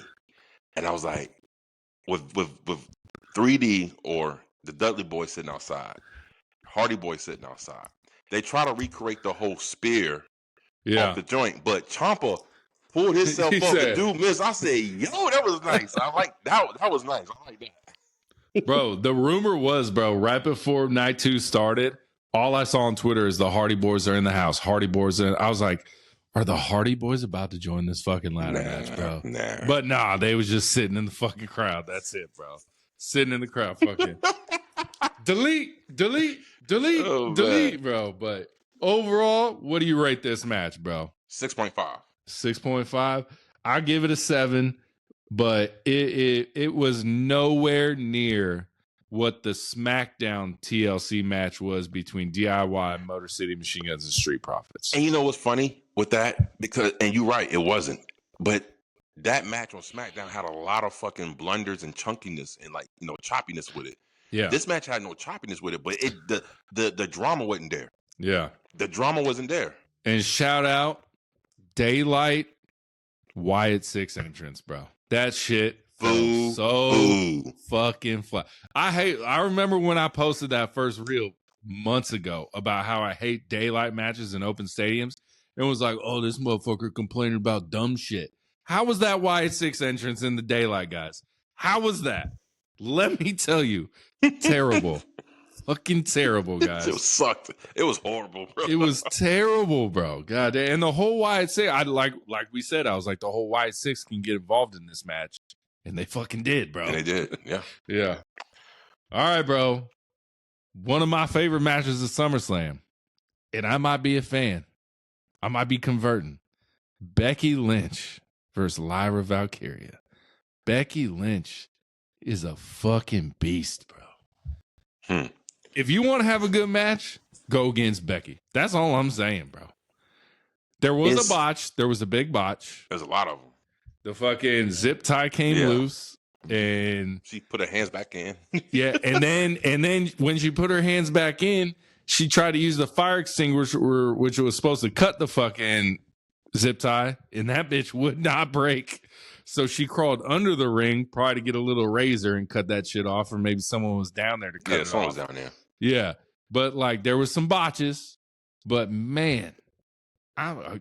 And I was like, with 3D or the Dudley Boy sitting outside, Hardy Boy sitting outside, they try to recreate the whole spear off the joint, but Ciampa pulled himself up. The dude missed. I said, yo, that was nice. I like that. That was nice. I like that. Bro, the rumor was, bro, right before night 2 started, all I saw on Twitter is the Hardy Boys are in the house. Hardy Boys are in. I was like, are the Hardy Boys about to join this fucking ladder match, bro? Nah. But nah, they was just sitting in the fucking crowd. That's it, bro. Sitting in the crowd, fucking delete, bro. But overall, what do you rate this match, bro? 6.5. 6.5. I give it a 7, but it was nowhere near what the SmackDown TLC match was between DIY, Motor City Machine Guns, and Street Profits. And you know what's funny with that? And you're right, it wasn't. But that match on SmackDown had a lot of fucking blunders and chunkiness and choppiness with it. Yeah. This match had no choppiness with it, but the drama wasn't there. Yeah. The drama wasn't there. And shout out Daylight Wyatt 6 entrance, bro. That shit felt so fucking fly. I remember when I posted that first reel months ago about how I hate daylight matches in open stadiums. It was like, oh, this motherfucker complaining about dumb shit. How was that Wyatt 6 entrance in the daylight, guys? How was that? Let me tell you, terrible. Fucking terrible, guys. It sucked. It was horrible, bro. It was terrible, bro. God damn. And the whole Wyatt 6, I like we said, I was like, the whole Wyatt 6 can get involved in this match. And they fucking did, bro. And they did, yeah. Yeah. All right, bro. One of my favorite matches of SummerSlam. And I might be a fan. I might be converting. Becky Lynch versus Lyra Valkyria. Becky Lynch is a fucking beast, bro. If you want to have a good match, go against Becky. That's all I'm saying, bro. There was a botch. There was a big botch. There's a lot of them. The fucking zip tie came loose, and she put her hands back in. Yeah, and then when she put her hands back in, she tried to use the fire extinguisher, which was supposed to cut the fucking zip tie, and that bitch would not break. So she crawled under the ring, probably to get a little razor and cut that shit off, or maybe someone was down there to cut it off. Yeah, someone was down there. Yeah, but like there was some botches, but man,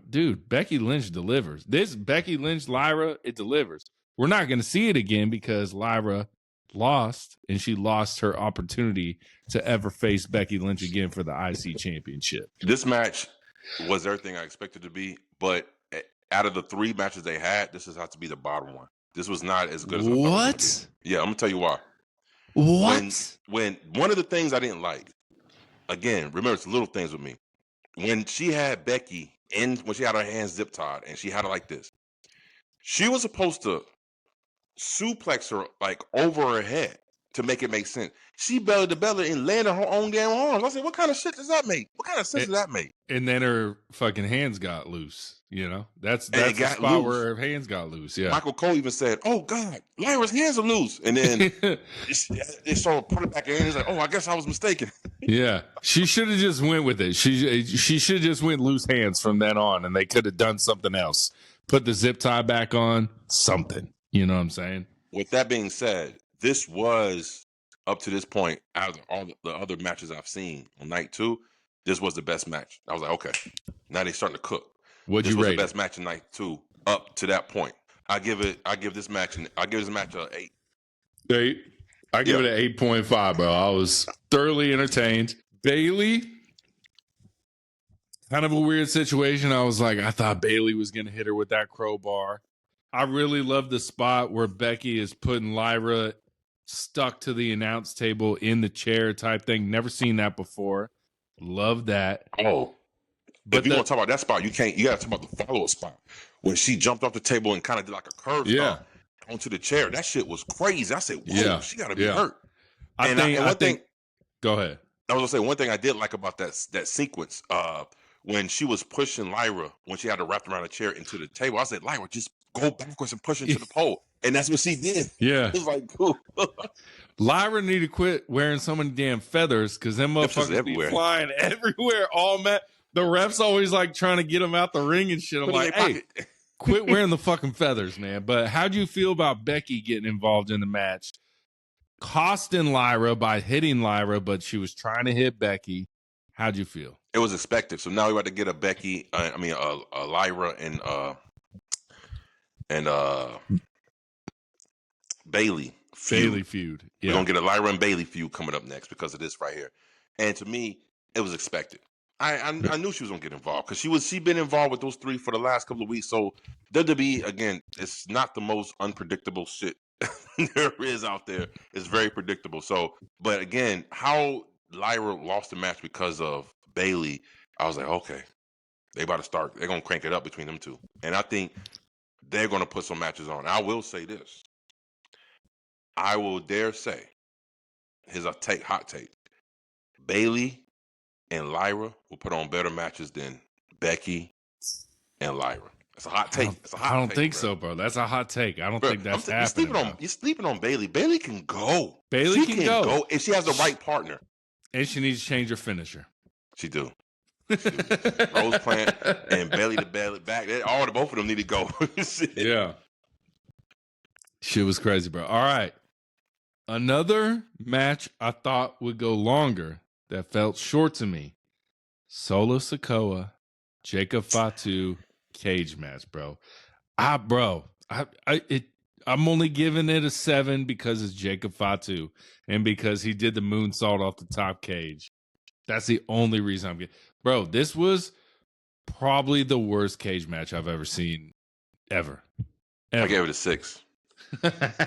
dude, Becky Lynch delivers. This Becky Lynch Lyra, it delivers. We're not going to see it again because Lyra lost, and she lost her opportunity to ever face Becky Lynch again for the IC championship. This match was everything I expected to be, but out of the 3 matches they had, this has had to be the bottom one. This was not as good as I thought it was gonna be. Yeah, I'm gonna tell you why. What? When one of the things I didn't like, again, remember it's little things with me. When she had Becky when she had her hands zip tied and she had it like this, she was supposed to suplex her like over her head to make it make sense. She belly to belly and landed her own damn arms. I said, what kind of shit does that make? What kind of sense does that make? And then her fucking hands got loose. You know, that's the spot loose. Where her hands got loose. Yeah. Michael Cole even said, "Oh God, Lyra's hands are loose," and then they sort of put it back in. He's like, "Oh, I guess I was mistaken." Yeah, she should have just went with it. She should have just went loose hands from then on, and they could have done something else. Put the zip tie back on. Something. You know what I'm saying? With that being said, this was up to this point out of all the other matches I've seen on night 2. This was the best match. I was like, okay, now they're starting to cook. What'd you rate? This was the best match in night 2 up to that point. I give this match an 8. 8. I give it an 8.5, bro. I was thoroughly entertained. Bayley, kind of a weird situation. I was like, I thought Bayley was gonna hit her with that crowbar. I really love the spot where Becky is putting Lyra stuck to the announce table in the chair type thing. Never seen that before. Love that. Oh. But if you want to talk about that spot, you got to talk about the follow-up spot when she jumped off the table and kind of did like a curve stomp onto the chair. That shit was crazy. I said, whoa, she got to be hurt. I think. Go ahead. I was going to say, one thing I did like about that sequence, when she was pushing Lyra, when she had to wrap around a chair into the table, I said, Lyra, just go backwards and push into the pole. And that's what she did. Yeah. It was like, cool. Lyra need to quit wearing so many damn feathers because them motherfuckers be flying everywhere. The refs always like trying to get them out the ring and shit. I'm like, hey, quit wearing the fucking feathers, man. But how'd you feel about Becky getting involved in the match? Costing Lyra by hitting Lyra, but she was trying to hit Becky. How'd you feel? It was expected. So now we got to get a Becky, a Lyra and Bailey feud. Yeah. We're going to get a Lyra and Bailey feud coming up next because of this right here. And to me, it was expected. I knew she was going to get involved because she been involved with those three for the last couple of weeks. So WWE, again, it's not the most unpredictable shit there is out there. It's very predictable. So, but again, how Lyra lost the match because of Bailey, I was like, okay, they're going to crank it up between them two. And I think they're going to put some matches on. I will say this. I will dare say, here's a hot take. Bailey and Lyra will put on better matches than Becky and Lyra. It's a hot take. I don't think so, bro. That's a hot take. I don't think that's happening. You're sleeping on Bailey. Bailey can go. She can go if she has the right partner. And she needs to change her finisher. She do. Rose plant and belly to belly back. Both of them need to go. Yeah. Shit was crazy, bro. All right. Another match I thought would go longer that felt short to me. Solo Sikoa, Jacob Fatu cage match, bro. I'm only giving it a 7 because it's Jacob Fatu and because he did the moonsault off the top cage. That's the only reason I'm getting. Bro, this was probably the worst cage match I've ever seen ever. I gave it a 6.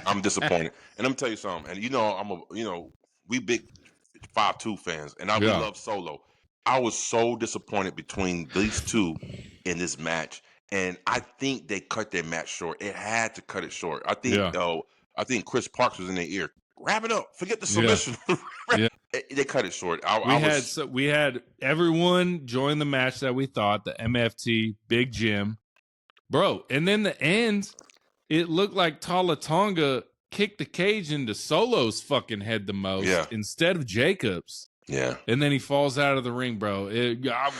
I'm disappointed. And I'm gonna tell you something. And we big 5-2 fans, and we love Solo. I was so disappointed between these two in this match, and I think they cut their match short. It had to cut it short. I think Chris Parks was in their ear. Wrap it up. Forget the submission. Yeah. They cut it short. We had everyone join the match that we thought, the MFT, Big Jim. Bro, and then the end, it looked like Tala Tonga kicked the cage into Solo's fucking head the most instead of Jacob's. Yeah. And then he falls out of the ring, bro.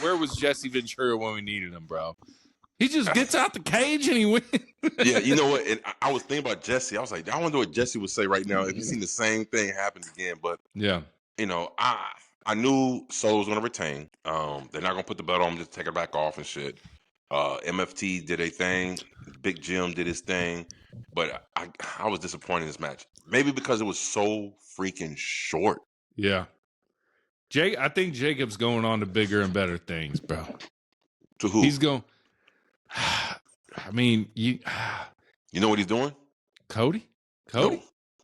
Where was Jesse Ventura when we needed him, bro? He just gets out the cage and he wins. Yeah, you know what? And I was thinking about Jesse. I was like, I wonder what Jesse would say right now if he's seen the same thing happen again. But, I knew Solo was going to retain. They're not going to put the belt on him, just take it back off and shit. MFT did a thing. Big Jim did his thing. But I was disappointed in this match. Maybe because it was so freaking short. Yeah. I think Jacob's going on to bigger and better things, bro. To who? He's going. I mean, you know what he's doing? Cody?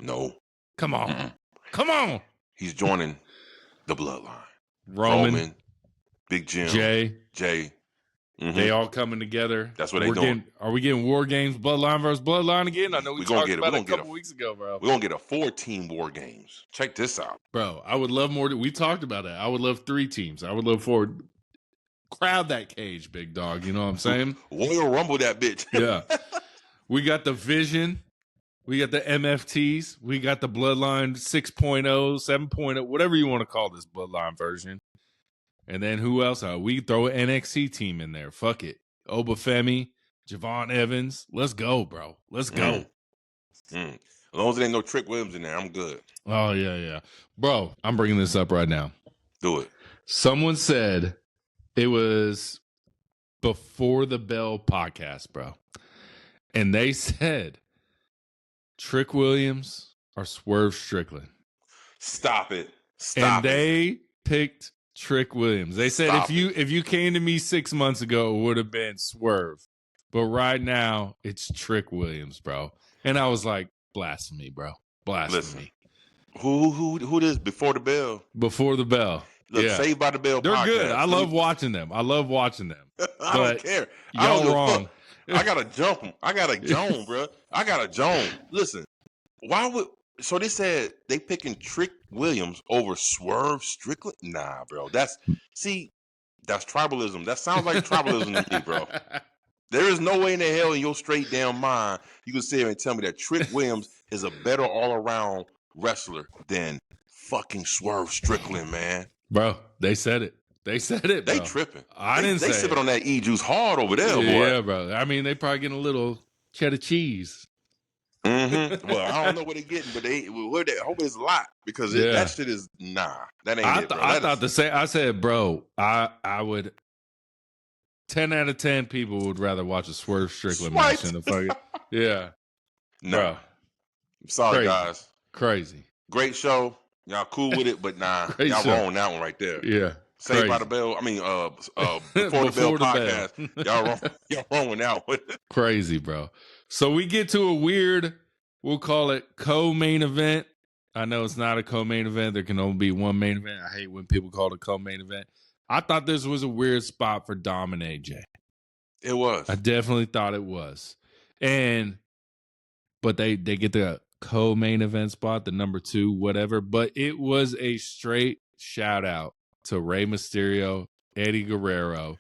No. Come on. Mm-mm. Come on. He's joining the bloodline. Roman, Big Jim, Jay. Mm-hmm. They all coming together. That's what they're doing. Are we getting War Games, Bloodline versus Bloodline again? I know we talked about it a couple weeks ago, bro. We're going to get a 4-team War Games. Check this out. Bro, I would love more. We talked about that. I would love 3 teams. I would love 4. Crowd that cage, big dog. You know what I'm saying? Royal Rumble that bitch. Yeah. We got the Vision. We got the MFTs. We got the Bloodline 6.0, 7.0, whatever you want to call this Bloodline version. And then who else? We throw an NXT team in there. Fuck it. Obafemi, Javon Evans. Let's go, bro. Let's go. As long as there ain't no Trick Williams in there, I'm good. Oh, yeah. Bro, I'm bringing this up right now. Do it. Someone said it was Before the Bell podcast, bro. And they said Trick Williams or Swerve Strickland. Stop it. They picked Trick Williams. They said if you came to me 6 months ago, it would have been Swerve. But right now, it's Trick Williams, bro. And I was like, blasphemy, bro. Blasphemy. Listen, who this Before the Bell? Before the Bell. Look, Saved by the Bell They're podcast. good. I love watching them. I don't care. Y'all wrong. I gotta jump them. I gotta Joan, bro. I gotta Joan. Listen, so they said they picking Trick Williams over Swerve Strickland? Nah, bro. That's tribalism. That sounds like tribalism to me, bro. There is no way in the hell in your straight damn mind you can sit here and tell me that Trick Williams is a better all-around wrestler than fucking Swerve Strickland, man. Bro, they said it. They said it, bro. They tripping. I didn't say They sipping on that E-juice hard over there, boy. Yeah, bro. I mean, they probably getting a little cheddar cheese. Mm-hmm. Well, I don't know what they're getting, but I hope it's a lot because that shit is that ain't it, bro. I thought the same. I said, bro, I would 10 out of 10 people would rather watch a Swerve Strickland match than a fucking Bro. I'm sorry, guys. Crazy. Great show. Y'all cool with it, but y'all wrong on that one right there. Yeah. Saved by the Bell. I mean, Before the Bell podcast. Y'all wrong on that one. Crazy, bro. So we get to a weird, we'll call it co-main event. I know it's not a co-main event. There can only be one main event. I hate when people call it a co-main event. I thought this was a weird spot for Dom and AJ. It was. I definitely thought it was. But they get the co-main event spot, the number 2, whatever. But it was a straight shout out to Rey Mysterio, Eddie Guerrero.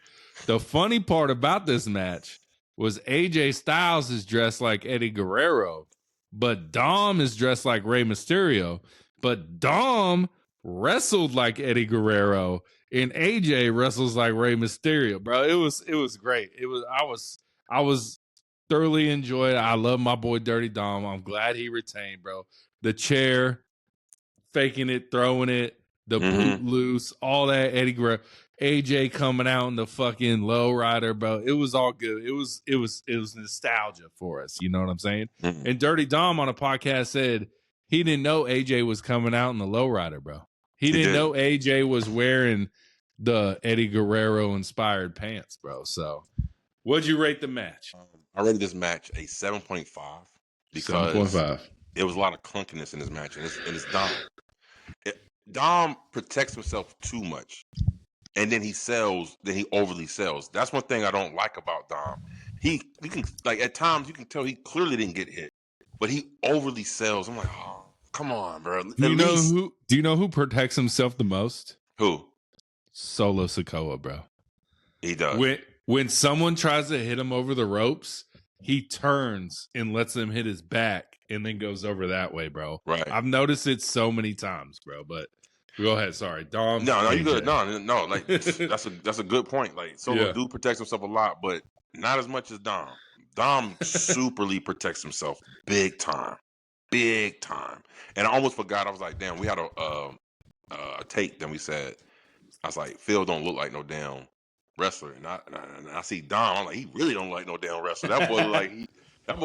The funny part about this match was AJ Styles is dressed like Eddie Guerrero, but Dom is dressed like Rey Mysterio. But Dom wrestled like Eddie Guerrero, and AJ wrestles like Rey Mysterio, bro. It was great. I was thoroughly enjoyed it. I love my boy Dirty Dom. I'm glad he retained, bro. The chair, faking it, throwing it, the boot loose, all that. Eddie Guerrero, AJ coming out in the fucking lowrider, bro. It was all good. It was nostalgia for us. You know what I'm saying? Mm-hmm. And Dirty Dom on a podcast said he didn't know AJ was coming out in the lowrider, bro. He didn't know AJ was wearing the Eddie Guerrero inspired pants, bro. So, what'd you rate the match? I rated this match a 7.5 because 7.5. It was a lot of clunkiness in this match, and it's Dom. Dom protects himself too much, and then he overly sells. That's one thing I don't like about Dom. You can like at times you can tell he clearly didn't get hit, but he overly sells. I'm like, oh, come on, bro. Do you know who protects himself the most? Who? Solo Sikoa, bro. He does. When someone tries to hit him over the ropes, he turns and lets them hit his back and then goes over that way, bro. Right. I've noticed it so many times, bro. But go ahead. Sorry, Dom. No, you good. No. Like that's a good point. Like Solo do protects himself a lot, but not as much as Dom. Dom superly protects himself, big time. And I almost forgot. I was like, damn, we had a take. Then we said, I was like, Phil don't look like no damn wrestler, and I see Dom. I'm like, he really don't look like no damn wrestler. That boy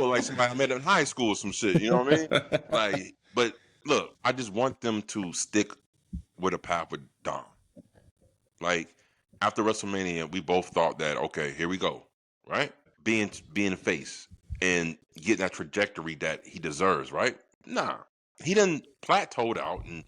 like somebody I met in high school or some shit. You know what I mean? Like, but look, I just want them to stick with a path with Dom. Like after WrestleMania, we both thought that okay, here we go, right? Being a face and getting that trajectory that he deserves, right? Nah, he done plateaued out and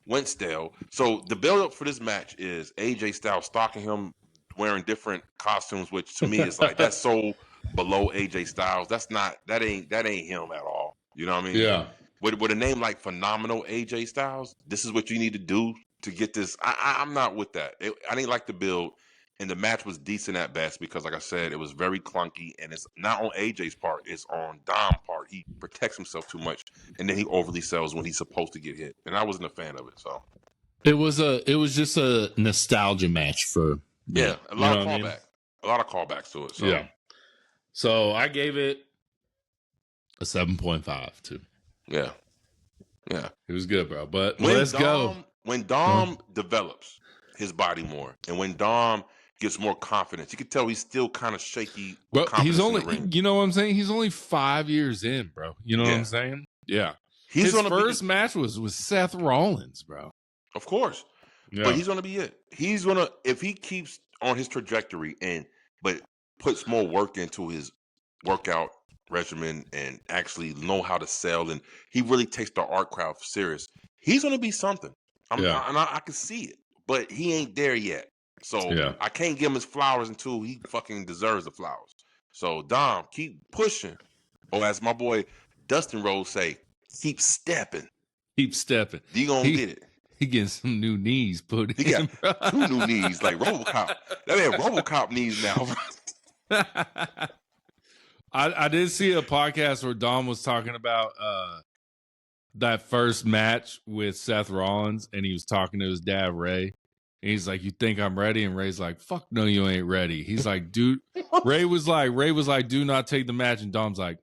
went stale. So the build up for this match is AJ Styles stalking him, wearing different costumes, which to me is like that's so below AJ Styles. That ain't him at all. You know what I mean? Yeah. With a name like Phenomenal AJ Styles, this is what you need to do to get this. I'm not with that. I didn't like the build, and the match was decent at best because, like I said, it was very clunky, and it's not on AJ's part, it's on Dom's part. He protects himself too much, and then he overly sells when he's supposed to get hit, and I wasn't a fan of it. So it was just a nostalgia match for a lot of callbacks to it. So. Yeah. So I gave it a 7.5 too. Yeah. It was good, bro. But let's go. When Dom develops his body more, and when Dom gets more confidence, you can tell he's still kind of shaky. But he's only, you know what I'm saying? He's only 5 years in, bro. You know what I'm saying? Yeah. His first match was with Seth Rollins, bro. Of course. Yeah. But he's going to be it. He's going to, if he keeps on his trajectory but puts more work into his workout regimen and actually know how to sell, and he really takes the art craft serious, he's going to be something. I can see it, but he ain't there yet. So I can't give him his flowers until he fucking deserves the flowers. So Dom, keep pushing. Or as my boy Dustin Rhodes say, keep stepping. Keep stepping. You gonna get it. He getting some new knees put He in. got 2 new knees, like RoboCop. That man RoboCop knees now. I did see a podcast where Dom was talking about that first match with Seth Rollins, and he was talking to his dad Ray, and he's like, "You think I'm ready?" And Ray's like, "Fuck no, you ain't ready." He's like, "Dude," Ray was like, "Do not take the match," and Dom's like,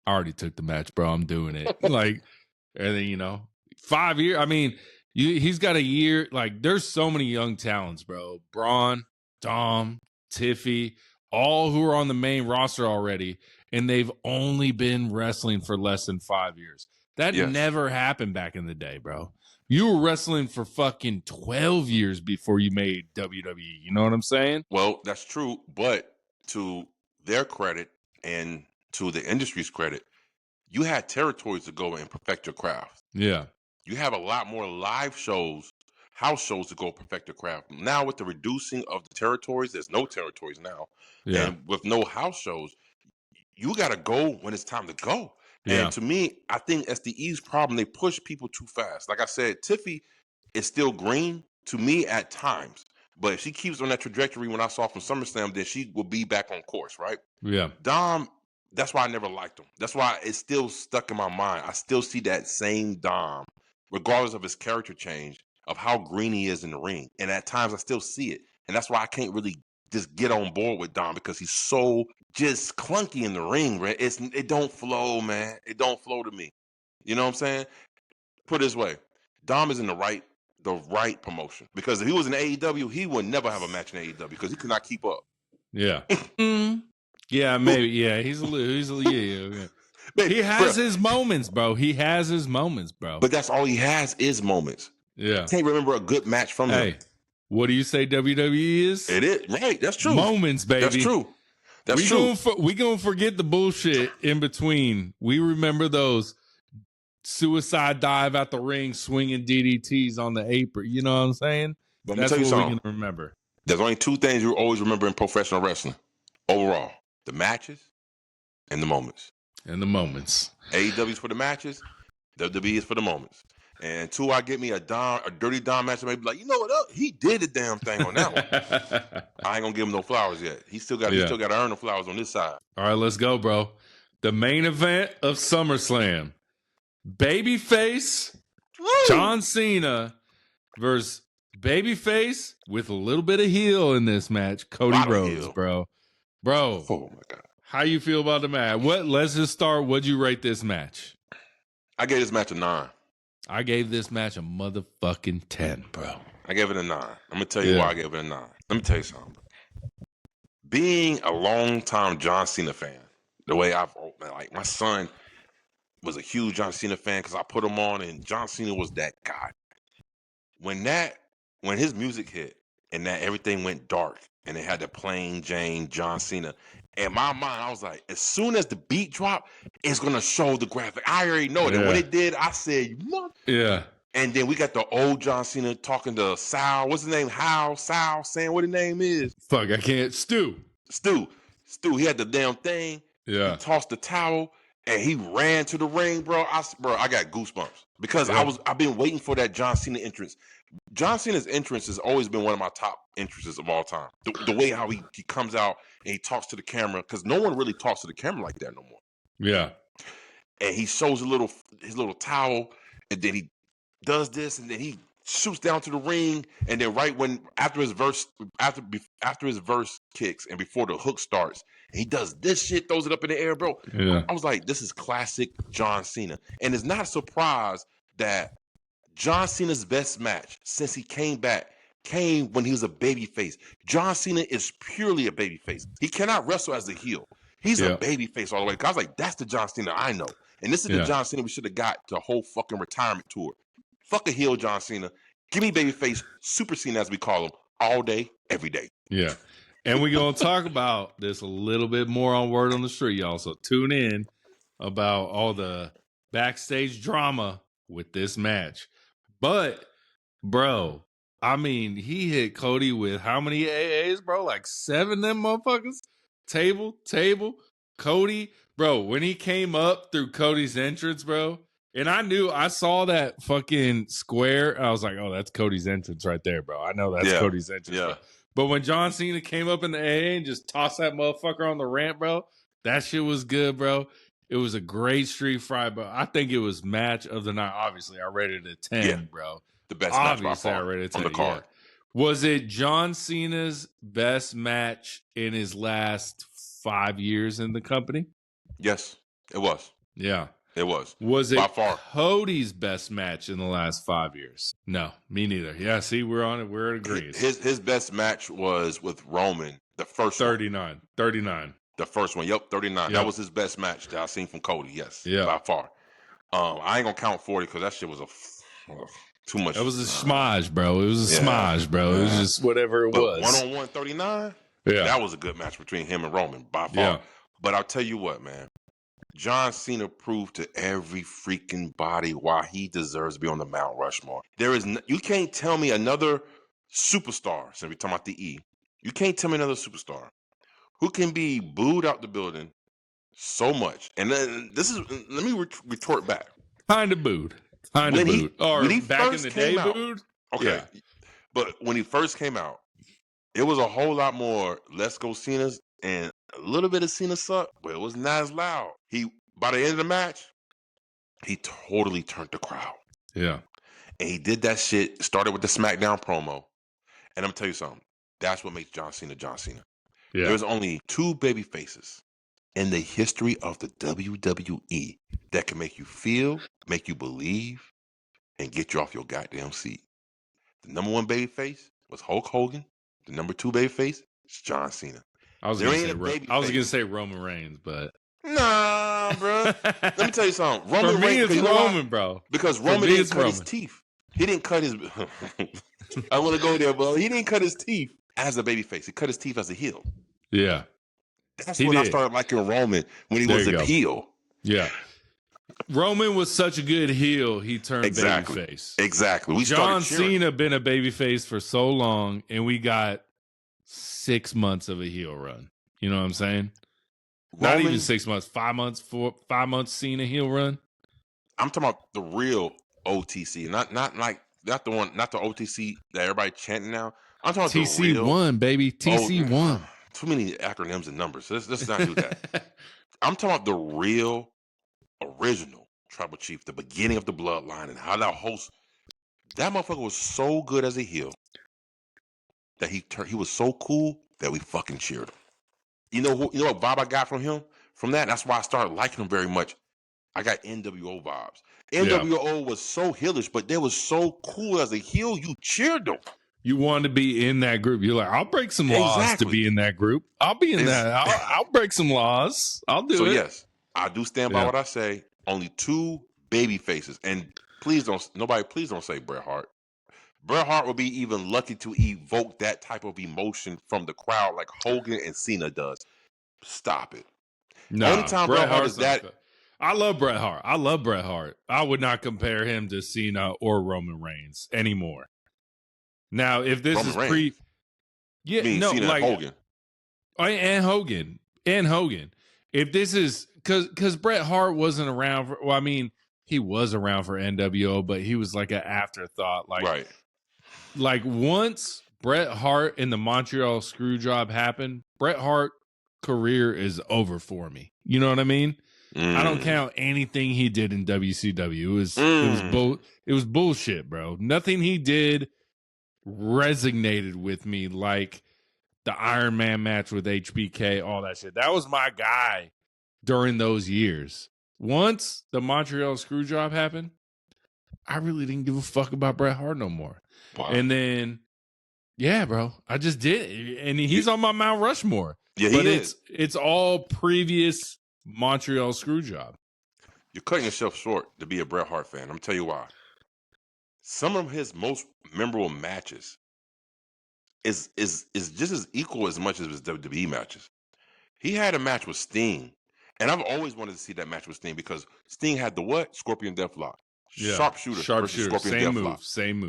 "I already took the match, bro. I'm doing it." Like, and then 5 years. I mean, he's got a year. Like, there's so many young talents, bro. Braun, Dom, Tiffy, all who are on the main roster already, and they've only been wrestling for less than 5 years. That never happened back in the day, bro. You were wrestling for fucking 12 years before you made WWE. You know what I'm saying? Well, that's true, but to their credit and to the industry's credit, you had territories to go and perfect your craft. Yeah. You have a lot more live shows, house shows to go perfect your craft. Now with the reducing of the territories, there's no territories now. Yeah. And with no house shows, you got to go when it's time to go. Yeah. And to me, I think SDE's problem, they push people too fast. Like I said, Tiffy is still green to me at times. But if she keeps on that trajectory when I saw from SummerSlam, then she will be back on course, right? Yeah. Dom, that's why I never liked him. That's why it's still stuck in my mind. I still see that same Dom, regardless of his character change, of how green he is in the ring. And at times I still see it. And that's why I can't really just get on board with Dom, because he's so just clunky in the ring, right? It don't flow, man. It don't flow to me. You know what I'm saying? Put it this way, Dom is in the right promotion, because if he was in AEW, he would never have a match in AEW because he could not keep up. Yeah. Yeah, maybe. Yeah, he's a little. Yeah. Baby, he has his moments, bro. He has his moments, bro. But that's all he has is moments. Yeah. Can't remember a good match from him. Hey, what do you say WWE is? It is right. That's true. Moments, baby. That's true. That's true. We gonna forget the bullshit in between. We remember those suicide dive out the ring, swinging DDTs on the apron. You know what I'm saying? But that's what we can remember. There's only 2 things you always remember in professional wrestling overall: the matches and the moments. AEW is for the matches. WWE is for the moments. And until I get me a dirty Dom match, I may be like, you know what? He did the damn thing on that one. I ain't gonna give him no flowers yet. He still got to earn the flowers on this side. All right, let's go, bro. The main event of SummerSlam: Babyface John Cena versus Babyface with a little bit of heel in this match, Cody Rhodes, bro. Bro, oh my god, how you feel about the match? Let's just start. What'd you rate this match? I gave this match a 9. I gave this match a motherfucking 10, bro. I gave it a 9. I'm gonna tell you why I gave it a 9. Let me tell you something. Being a long-time John Cena fan, the way like my son was a huge John Cena fan because I put him on, and John Cena was that guy. When his music hit and that everything went dark and it had the plain Jane John Cena, in my mind I was like, as soon as the beat dropped, it's gonna show the graphic. I already know it. And when it did, I said, yeah. And then we got the old John Cena talking to Sal. What's his name? Sal saying what his name is. Fuck, I can't. Stu. He had the damn thing. Yeah. He tossed the towel and he ran to the ring, bro. I got goosebumps because I've been waiting for that John Cena entrance. John Cena's entrance has always been one of my top entrances of all time. The way how he comes out and he talks to the camera, because no one really talks to the camera like that no more. Yeah. And he shows his little towel, and then he does this, and then he shoots down to the ring, and then right when after his verse kicks and before the hook starts, he does this shit, throws it up in the air, bro. Yeah. I was like, this is classic John Cena. And it's not a surprise that John Cena's best match since he came back came when he was a babyface. John Cena is purely a babyface. He cannot wrestle as a heel. He's a babyface all the way. I was like, that's the John Cena I know. And this is the John Cena we should have got the whole fucking retirement tour. Fuck a heel John Cena. Give me babyface, Super Cena as we call him, all day, every day. Yeah. And we're going to talk about this a little bit more on Word on the Street, y'all. So tune in about all the backstage drama with this match. But, bro, I mean, he hit Cody with how many AAs, bro? Like 7 of them motherfuckers? Table. Cody, bro, when he came up through Cody's entrance, bro, And I saw that fucking square. I was like, oh, that's Cody's entrance right there, bro. I know that's Cody's entrance. Yeah. Bro. But when John Cena came up in the AA and just tossed that motherfucker on the ramp, bro, that shit was good, bro. It was a great street fight, but I think it was match of the night. Obviously, I rated it a 10, bro. The best Obviously, match by far I rated it 10, on the card. Yeah. Was it John Cena's best match in his last 5 years in the company? Yes, it was. Yeah. It was. Was it by far Cody's best match in the last 5 years? No, me neither. Yeah, see, we're on it. We're in agreement. His best match was with Roman, the first 39. one. 39. The first one. Yep, 39. Yep. That was his best match that I seen from Cody. Yes. Yeah. By far. I ain't gonna count 40 because that shit was too much. It was a smudge, bro. It was a smudge, bro. It was just whatever it was. 1-on-1 39? Yeah. That was a good match between him and Roman by far. Yeah. But I'll tell you what, man. John Cena proved to every freaking body why he deserves to be on the Mount Rushmore. You can't tell me another superstar, since we're talking about the E, you can't tell me another superstar who can be booed out the building so much. And then let me retort back. Kind of booed. Kind of booed. Or when he back in the day out, booed? Okay. Yeah. But when he first came out, it was a whole lot more Let's Go Cena's and a little bit of Cena suck, but it was not as loud. By the end of the match, he totally turned the crowd. Yeah. And he did that shit, started with the SmackDown promo. And I'm going to tell you something. That's what makes John Cena John Cena. Yeah. There's only 2 baby faces in the history of the WWE that can make you feel, make you believe, and get you off your goddamn seat. The number 1 baby face was Hulk Hogan. The number 2 baby face is John Cena. I was going to say Roman Reigns, but nah, bro. Let me tell you something. Roman For me, Reigns, it's Roman, bro. Because Roman didn't cut his teeth. He didn't cut his. I want to go there, bro. He didn't cut his teeth as a babyface. He cut his teeth as a heel. Yeah. That's when I started liking Roman, when he was a heel. Yeah. Roman was such a good heel, he turned babyface. Exactly. John Cena been a babyface for so long, and we got 6 months of a heel run. You know what I'm saying? Not even 6 months, 5 months, 5 months Cena heel run. I'm talking about the real OTC, not the OTC that everybody chanting now. I'm talking about the real TC1, baby. TC1. Too many acronyms and numbers. So let's not do that. I'm talking about the real, original Tribal Chief, the beginning of the bloodline, and how that motherfucker was so good as a heel that he was so cool that we fucking cheered him. You know what vibe I got from him? From that, that's why I started liking him very much. I got NWO vibes. NWO was so heelish, but they was so cool as a heel. You cheered them. You wanted to be in that group. You're like, I'll break some laws to be in that group. I'll be in that. I'll break some laws. I'll do it. So yes, I do stand by what I say. Only 2 baby faces, and please don't say Bret Hart. Bret Hart would be even lucky to evoke that type of emotion from the crowd like Hogan and Cena does. Stop it. No, only time Bret Hart is that. I love Bret Hart. I would not compare him to Cena or Roman Reigns anymore. Now, if this Roman is Reigns. Cena like Hogan. And Hogan. If this is because Bret Hart wasn't around for, well, I mean, he was around for NWO, but he was like an afterthought. Like once Bret Hart and the Montreal Screwjob happened, Bret Hart career is over for me. You know what I mean? I don't count anything he did in WCW. It was bullshit, bro. Nothing he did resonated with me like the Iron Man match with HBK, all that shit. That was my guy during those years. Once the Montreal Screwjob happened, I really didn't give a fuck about Bret Hart no more. Wow. And then, yeah, bro, I just did. And he's on my Mount Rushmore. Yeah, but it's all previous Montreal Screwjob. You're cutting yourself short to be a Bret Hart fan. I'm gonna tell you why. Some of his most memorable matches is just as equal as much as his WWE matches. He had a match with Sting, and I've always wanted to see that match with Sting because Sting had the what? Scorpion Deathlock. Yeah. Sharpshooter. Scorpion Same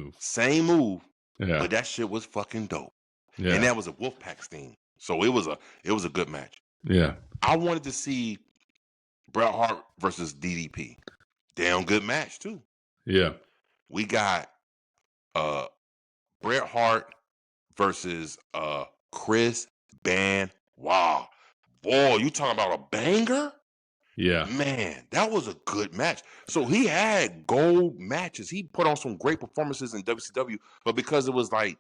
move. Yeah. But that shit was fucking dope. Yeah. And that was a Wolfpack Sting. So it was a good match. Yeah. I wanted to see Bret Hart versus DDP. Damn good match too. Yeah. We got Bret Hart versus Chris Benoit. Wow. Boy, you talking about a banger? Yeah. Man, that was a good match. So he had gold matches. He put on some great performances in WCW, but because it was like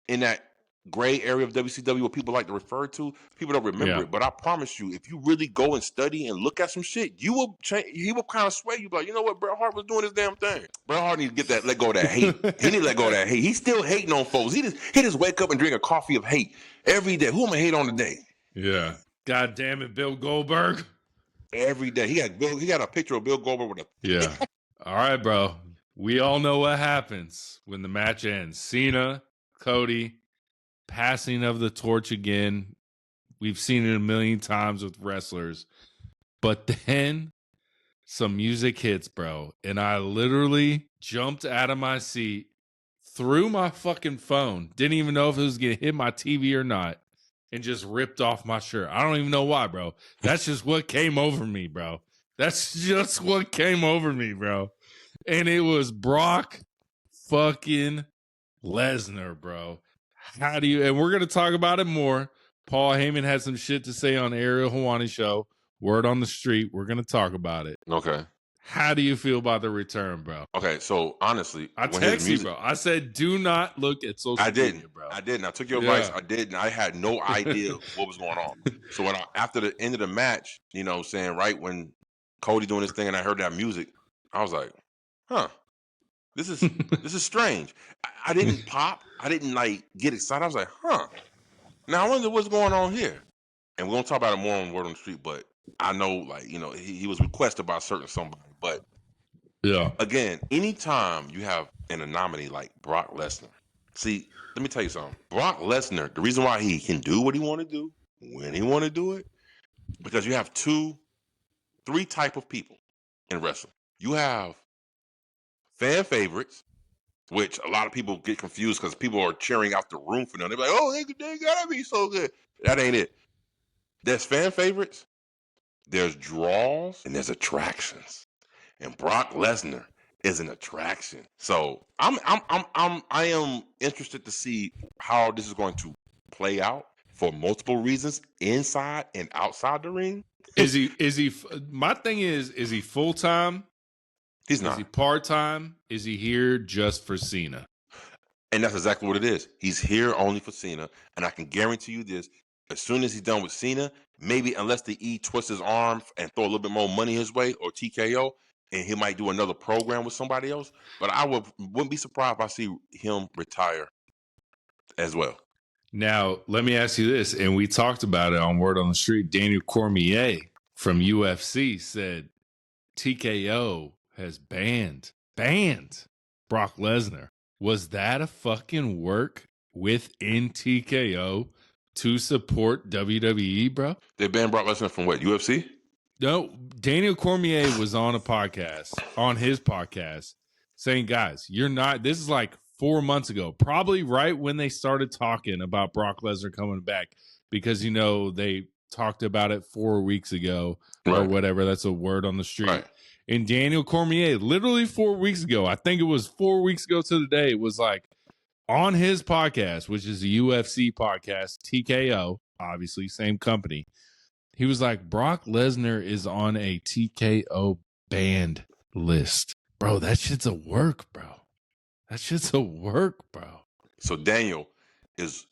in that gray area of WCW what people like to refer to, people don't remember it. But I promise you, if you really go and study and look at some shit, you will change. He will kind of sway you, like, you know what, Bret Hart was doing his damn thing. Bret Hart need to get that, let go of that hate. He need to let go of that hate. He's still hating on folks. He just wake up and drink a coffee of hate every day. Who am I hate on today? Yeah. God damn it, Bill Goldberg. Every day. He got a picture of Bill Goldberg with a Yeah. All right, bro. We all know what happens when the match ends. Cena, Cody, passing of the torch again. We've seen it a million times with wrestlers. But then some music hits, bro. And I literally jumped out of my seat, threw my fucking phone. Didn't even know if it was going to hit my TV or not. And just ripped off my shirt. I don't even know why, bro. That's just what came over me, bro. That's just what came over me, bro. And it was Brock fucking Lesnar, bro. How do you, and we're going to talk about it more. Paul Heyman had some shit to say on Ariel Helwani show. Word on the street. We're going to talk about it. Okay. How do you feel about the return, bro? Okay, so honestly, I texted you, bro. I said, do not look at social media, bro. I didn't. I took your advice. I didn't. I had no idea what was going on. So when after the end of the match, you know, saying right when Cody doing his thing, and I heard that music, I was like, huh, this is strange. I didn't pop. I didn't like get excited. I was like, huh. Now I wonder what's going on here. And we're gonna talk about it more on Word on the Street, but I know, like, you know, he was requested by a certain somebody. But yeah, again, anytime you have an anomaly like Brock Lesnar, see, let me tell you something. Brock Lesnar, the reason why he can do what he want to do when he want to do it, because you have three type of people in wrestling. You have fan favorites, which a lot of people get confused because people are cheering out the room for them. They're like, oh, they gotta be so good. That ain't it. There's fan favorites, there's draws, and there's attractions. And Brock Lesnar is an attraction. So I am interested to see how this is going to play out for multiple reasons, inside and outside the ring. Is he my thing is he full-time? He's not. Is he part-time? Is he here just for Cena? And that's exactly what it is. He's here only for Cena. And I can guarantee you this, as soon as he's done with Cena, maybe unless the E twists his arm and throw a little bit more money his way, or TKO, and he might do another program with somebody else. But I wouldn't be surprised if I see him retire as well. Now, let me ask you this, and we talked about it on Word on the Street. Daniel Cormier from UFC said TKO has banned Brock Lesnar. Was that a fucking work within TKO to support WWE, bro? They banned Brock Lesnar from what, UFC? No, Daniel Cormier was on his podcast, saying, guys, this is like 4 months ago, probably right when they started talking about Brock Lesnar coming back, because, you know, they talked about it 4 weeks ago or whatever. That's a word on the street. Right. And Daniel Cormier, literally 4 weeks ago, I think it was 4 weeks ago to the day, was like on his podcast, which is a UFC podcast, TKO, obviously, same company. He was like, Brock Lesnar is on a TKO banned list. Bro, that shit's a work, bro. That shit's a work, bro. So Daniel is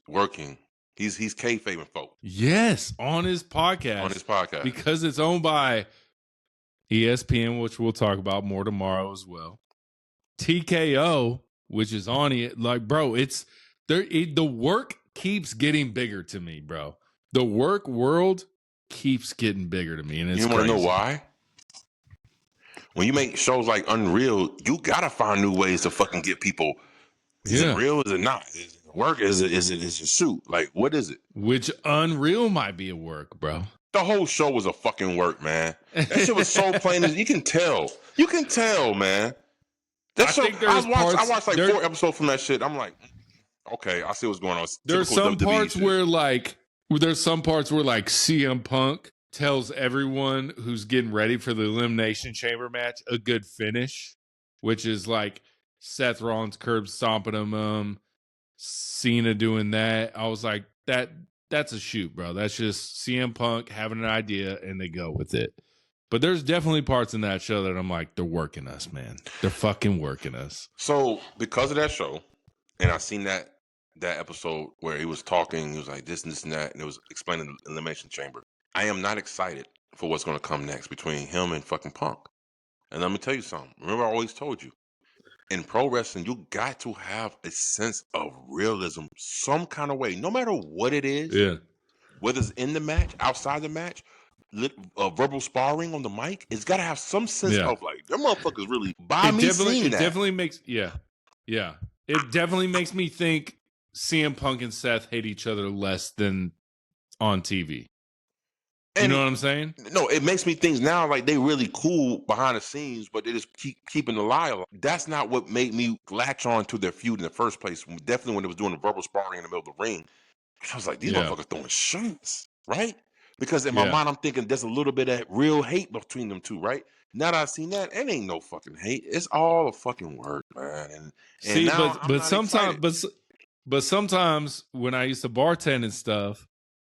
working. He's kayfabing folk. Yes, on his podcast. Because it's owned by ESPN, which we'll talk about more tomorrow as well. TKO, which is on it. Like, bro, it's there. The work keeps getting bigger to me, bro. The work world keeps getting bigger to me, and it's you want to know why? When you make shows like Unreal, you gotta find new ways to fucking get people. Is it real? Is it not? Is it work? Is it a shoot? Like, what is it? Which Unreal might be a work, bro. The whole show was a fucking work, man. That shit was so plain. You can tell. You can tell, man. That show. I watched like 4 episodes from that shit. I'm like, okay, I see what's going on. There's some parts where like CM Punk tells everyone who's getting ready for the Elimination Chamber match a good finish, which is like Seth Rollins curb stomping him, Cena doing that. I was like, that's a shoot, bro. That's just CM Punk having an idea and they go with it. But there's definitely parts in that show that I'm like, they're working us, man. They're fucking working us. So because of that show, and I seen that episode where he was talking, he was like this and this and that, and it was explaining the Elimination Chamber. I am not excited for what's going to come next between him and fucking Punk. And let me tell you something. Remember, I always told you, in pro wrestling, you got to have a sense of realism some kind of way, no matter what it is. Yeah. Whether it's in the match, outside the match, verbal sparring on the mic, it's got to have some sense of like, them motherfuckers really buy me seeing that. It definitely makes, yeah. It definitely makes me think CM Punk and Seth hate each other less than on TV. You know what I'm saying? No, it makes me think now like they really cool behind the scenes, but they just keeping the lie alive. That's not what made me latch on to their feud in the first place. Definitely when they was doing the verbal sparring in the middle of the ring, I was like, these motherfuckers throwing shots, right? Because in my mind, I'm thinking there's a little bit of real hate between them two, right? Now that I've seen that, it ain't no fucking hate. It's all a fucking word, man. And see, now but sometimes when I used to bartend and stuff,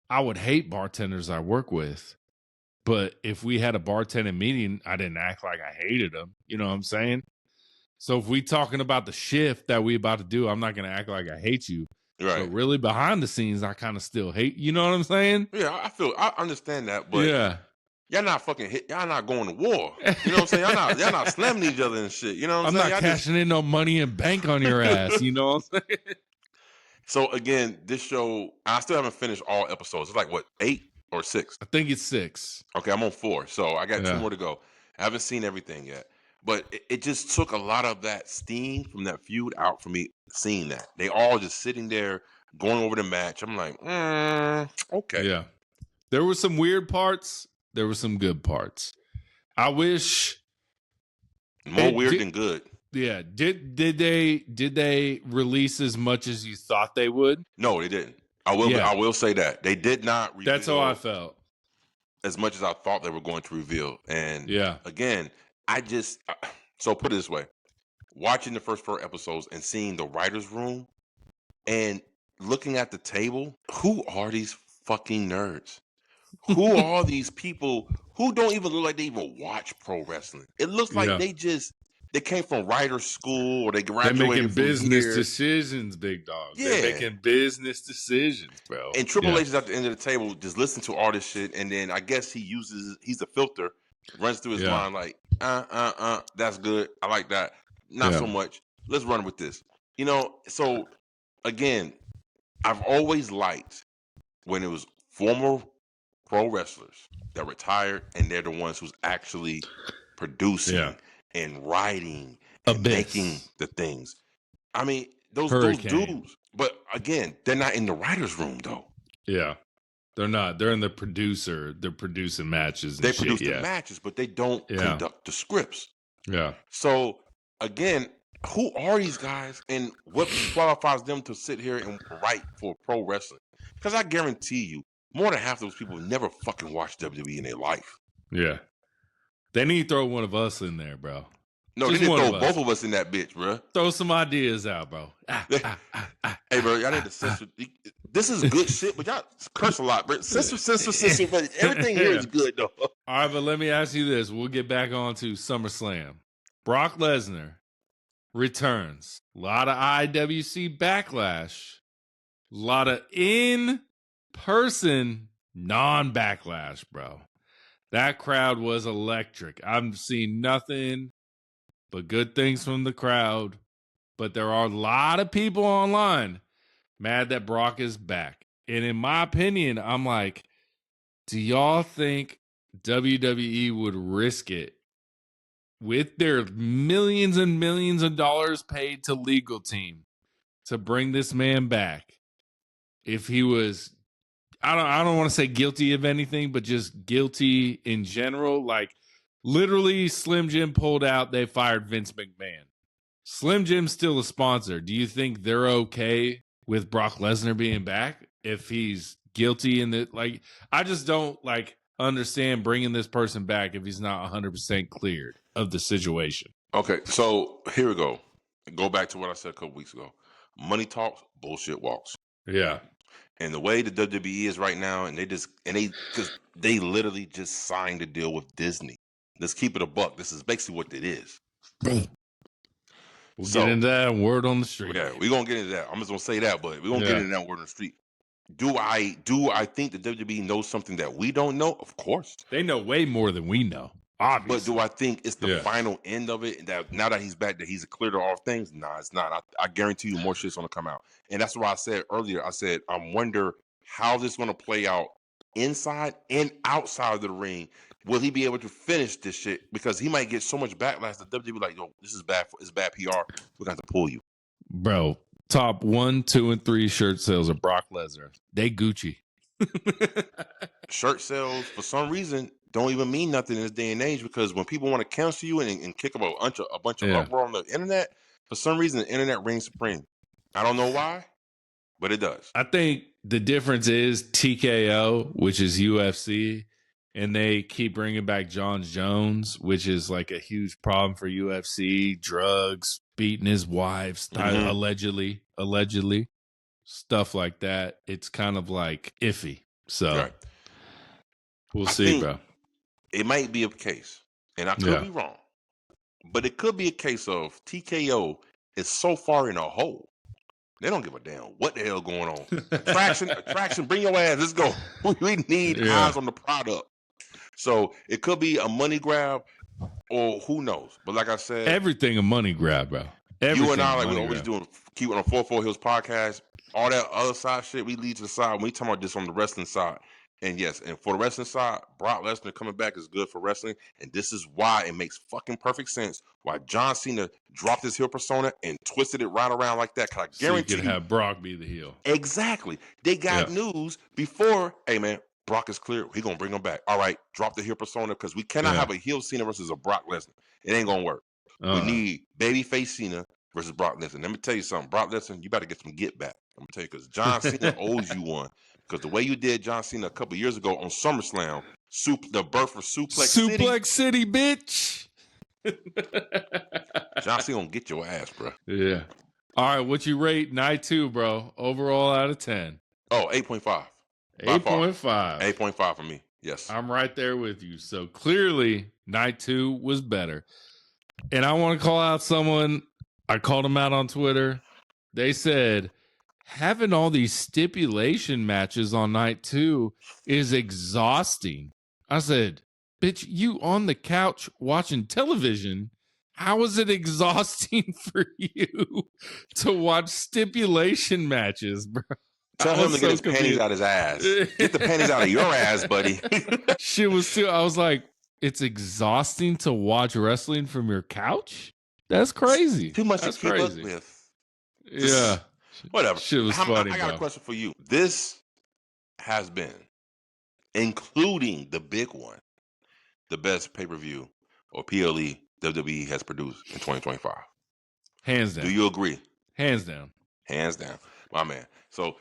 I would hate bartenders I work with. But if we had a bartending meeting, I didn't act like I hated them. You know what I'm saying? So if we talking about the shift that we about to do, I'm not going to act like I hate you. Right. But really behind the scenes, I kind of still hate. You know what I'm saying? Yeah, I understand that. But y'all not fucking hit. Y'all not going to war. You know what I'm saying? Y'all not slamming each other and shit. You know what I'm saying? I'm not cashing in no money in bank on your ass. You know what I'm saying? So again, this show, I still haven't finished all episodes. It's like what, 8 or 6? I think it's 6. Okay, I'm on 4, so I got 2 more to go. I haven't seen everything yet, but it just took a lot of that steam from that feud out for me. Seeing that they all just sitting there going over the match, I'm like, okay. Yeah, there were some weird parts. There were some good parts. I wish more weird than good. Yeah. Did they release as much as you thought they would? No, they didn't. I will say that. They did not reveal. That's how I felt. As much as I thought they were going to reveal. And again, so put it this way. Watching the first 4 episodes and seeing the writer's room and looking at the table, who are these fucking nerds? Who are these people who don't even look like they even watch pro wrestling? It looks like they came from writer school or they graduated. They're making business decisions, big dog. Yeah. They're making business decisions, bro. And Triple H is at the end of the table just listening to all this shit, and then I guess he's a filter, runs through his mind like, that's good. I like that. Not so much. Let's run with this. You know, so again, I've always liked when it was former pro wrestlers that retired and they're the ones who's actually producing and writing and making the things. I mean, those dudes. But again, they're not in the writer's room though. Yeah. They're not. They're in the producer. They're producing matches. And they produce the matches, but they don't conduct the scripts. Yeah. So again, who are these guys and what qualifies them to sit here and write for pro wrestling? Because I guarantee you, more than half of those people never fucking watched WWE in their life. Yeah. They need to throw one of us in there, bro. No, Just they need to throw both of us in that bitch, bro. Throw some ideas out, bro. Hey, bro, y'all need to censor. This is good shit, but y'all curse a lot, bro. Censor, but everything here is good, though. All right, but let me ask you this. We'll get back on to SummerSlam. Brock Lesnar returns. A lot of IWC backlash. A lot of in-person non-backlash, bro. That crowd was electric. I've seen nothing but good things from the crowd. But there are a lot of people online mad that Brock is back. And in my opinion, I'm like, do y'all think WWE would risk it with their millions and millions of dollars paid to legal team to bring this man back if he was, I don't want to say guilty of anything, but just guilty in general? Like, literally, Slim Jim pulled out, they fired Vince McMahon. Slim Jim's still a sponsor. Do you think they're okay with Brock Lesnar being back if he's guilty in the, like, I just don't, like, understand bringing this person back if he's not 100% cleared of the situation. Okay, so here we go. Go back to what I said a couple weeks ago. Money talks, bullshit walks. Yeah. And the way the WWE is right now, because they literally just signed a deal with Disney. Let's keep it a buck. This is basically what it is. We'll get into that word on the street. Yeah, we're gonna get into that. I'm just gonna say that, but we're gonna get into that word on the street. Do I think the WWE knows something that we don't know? Of course. They know way more than we know. Obviously. But do I think it's the final end of it? That now that he's back, that he's cleared of all things? Nah, it's not. I guarantee you more shit's gonna come out. And that's why I said earlier, I wonder how this is gonna play out inside and outside of the ring. Will he be able to finish this shit? Because he might get so much backlash. The WWE like, yo, this is bad. It's bad PR. We're gonna have to pull you, bro. Top 1, 2, and 3 shirt sales of Brock Lesnar. They Gucci. Shirt sales for some reason don't even mean nothing in this day and age, because when people want to cancel you and kick up a bunch of uproar on the internet, for some reason the internet reigns supreme. I don't know why, but it does. I think the difference is TKO, which is UFC, and they keep bringing back Jon Jones, which is like a huge problem for UFC. Drugs, beating his wives, allegedly, stuff like that. It's kind of like iffy. So we'll see, bro. It might be a case, and I could be wrong, but it could be a case of TKO is so far in a hole. They don't give a damn what the hell going on. Attraction, bring your ass. Let's go. We need eyes on the product. So it could be a money grab, or who knows. But like I said, everything a money grab, bro. You and I, like we always doing, keep on the 44 Hills podcast. All that other side shit, we leave to the side. When we talking about this on the wrestling side. And yes, and for the wrestling side, Brock Lesnar coming back is good for wrestling. And this is why it makes fucking perfect sense why John Cena dropped his heel persona and twisted it right around like that. Cause I guarantee you can have Brock be the heel. Exactly. They got news before, hey man, Brock is clear. He gonna bring him back. All right, drop the heel persona, because we cannot have a heel Cena versus a Brock Lesnar. It ain't gonna work. We need babyface Cena versus Brock Lesnar. Let me tell you something, Brock Lesnar, you better get some get back. I'm gonna tell you, because John Cena owes you one. Because the way you did John Cena a couple years ago on SummerSlam, the birth of Suplex City, bitch. John Cena gonna get your ass, bro. Yeah. All right, what you rate night 2, bro? Overall out of 10. Oh, 8.5. 8.5. 8.5 for me. Yes. I'm right there with you. So clearly, night 2 was better. And I want to call out someone. I called them out on Twitter. They said, having all these stipulation matches on night 2 is exhausting. I said, bitch, you on the couch watching television. How is it exhausting for you to watch stipulation matches, bro? Tell him to get his panties out his ass. Get the panties out of your ass, buddy. Shit was too. I was like, it's exhausting to watch wrestling from your couch? That's crazy. Too much That's to keep crazy. up with. Yeah. Whatever. Shit was funny, I got a question for you. This has been, including the big one, the best pay-per-view or PLE WWE has produced in 2025. Hands down. Do you agree? Hands down. Hands down. My man. So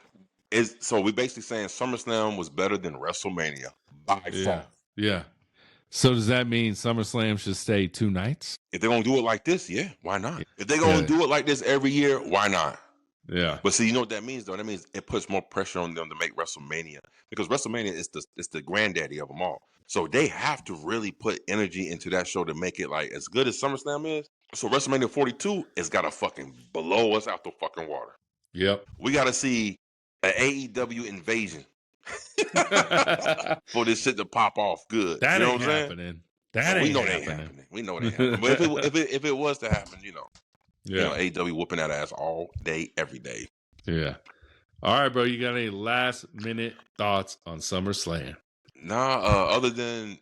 we're basically saying SummerSlam was better than WrestleMania by far. Yeah. So does that mean SummerSlam should stay 2 nights? If they're going to do it like this, yeah, why not? If they're going to do it like this every year, why not? Yeah. But see, you know what that means, though? That means it puts more pressure on them to make WrestleMania, because WrestleMania is the granddaddy of them all. So they have to really put energy into that show to make it like as good as SummerSlam is. So WrestleMania 42 has got to fucking blow us out the fucking water. Yep. We got to see an AEW invasion for this shit to pop off good. That you know ain't what I'm happening. saying? That ain't happening. We know it ain't happening. But if it was to happen, you know, AEW whooping that ass all day, every day. Yeah. All right, bro. You got any last minute thoughts on SummerSlam? Nah. Other than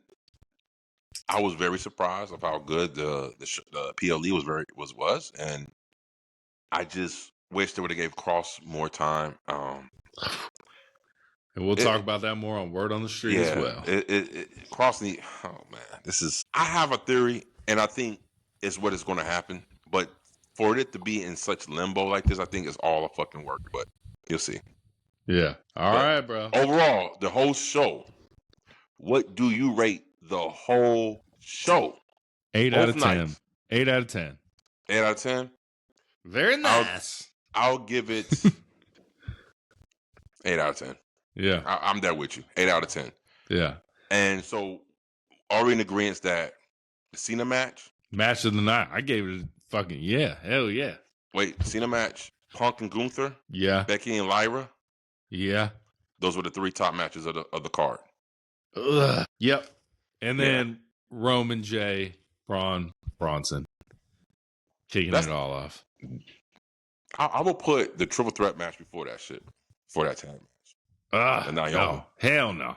I was very surprised of how good the PLE was, and I just wish they would have gave Kross more time. And we'll talk about that more on Word on the Street as well. Kross need. Oh man, I have a theory, and I think it's what is going to happen. But for it to be in such limbo like this, I think it's all a fucking work. But you'll see. Yeah. All right, bro. Overall, the whole show what do you rate the whole show? 8 Both out of 10. nights. 8 out of 10. 8 out of 10? Very nice. I'll give it 8 out of 10. Yeah. I'm there with you. 8 out of 10. Yeah. And so, are we in agreement that the Cena match? Match of the night. I gave it a fucking yeah. Hell yeah. Wait, Cena match, Punk and Gunther, Yeah. Becky and Lyra. Yeah. Those were the 3 top matches of the card. Ugh. Yep. And then Roman J, Bronson. Kicking it all off. I will put the triple threat match before that shit. Before that tag match. No. Hell no.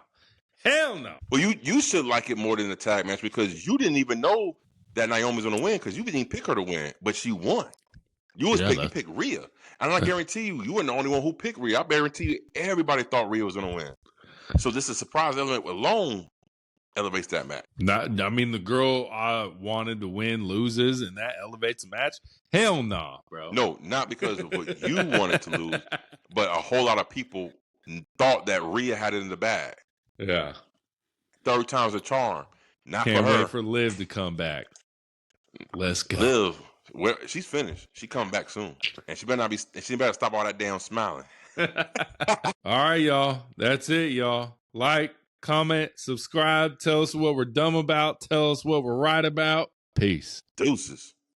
Hell no. Well, you should like it more than the tag match because you didn't even know that Naomi's gonna win because you didn't pick her to win, but she won. You picked Rhea. And I guarantee you weren't the only one who picked Rhea. I guarantee you everybody thought Rhea was gonna win. So this is surprise element alone elevates that match. I mean, the girl I wanted to win loses, and that elevates the match. Hell no, bro. No, not because of what you wanted to lose, but a whole lot of people thought that Rhea had it in the bag. Yeah. Third time's a charm. Not Can't for her. wait for Liv to come back. Let's go. Liv, she's finished. She come back soon, and she better stop all that damn smiling. All right, y'all. That's it, y'all. Like, comment, subscribe. Tell us what we're dumb about. Tell us what we're right about. Peace. Deuces.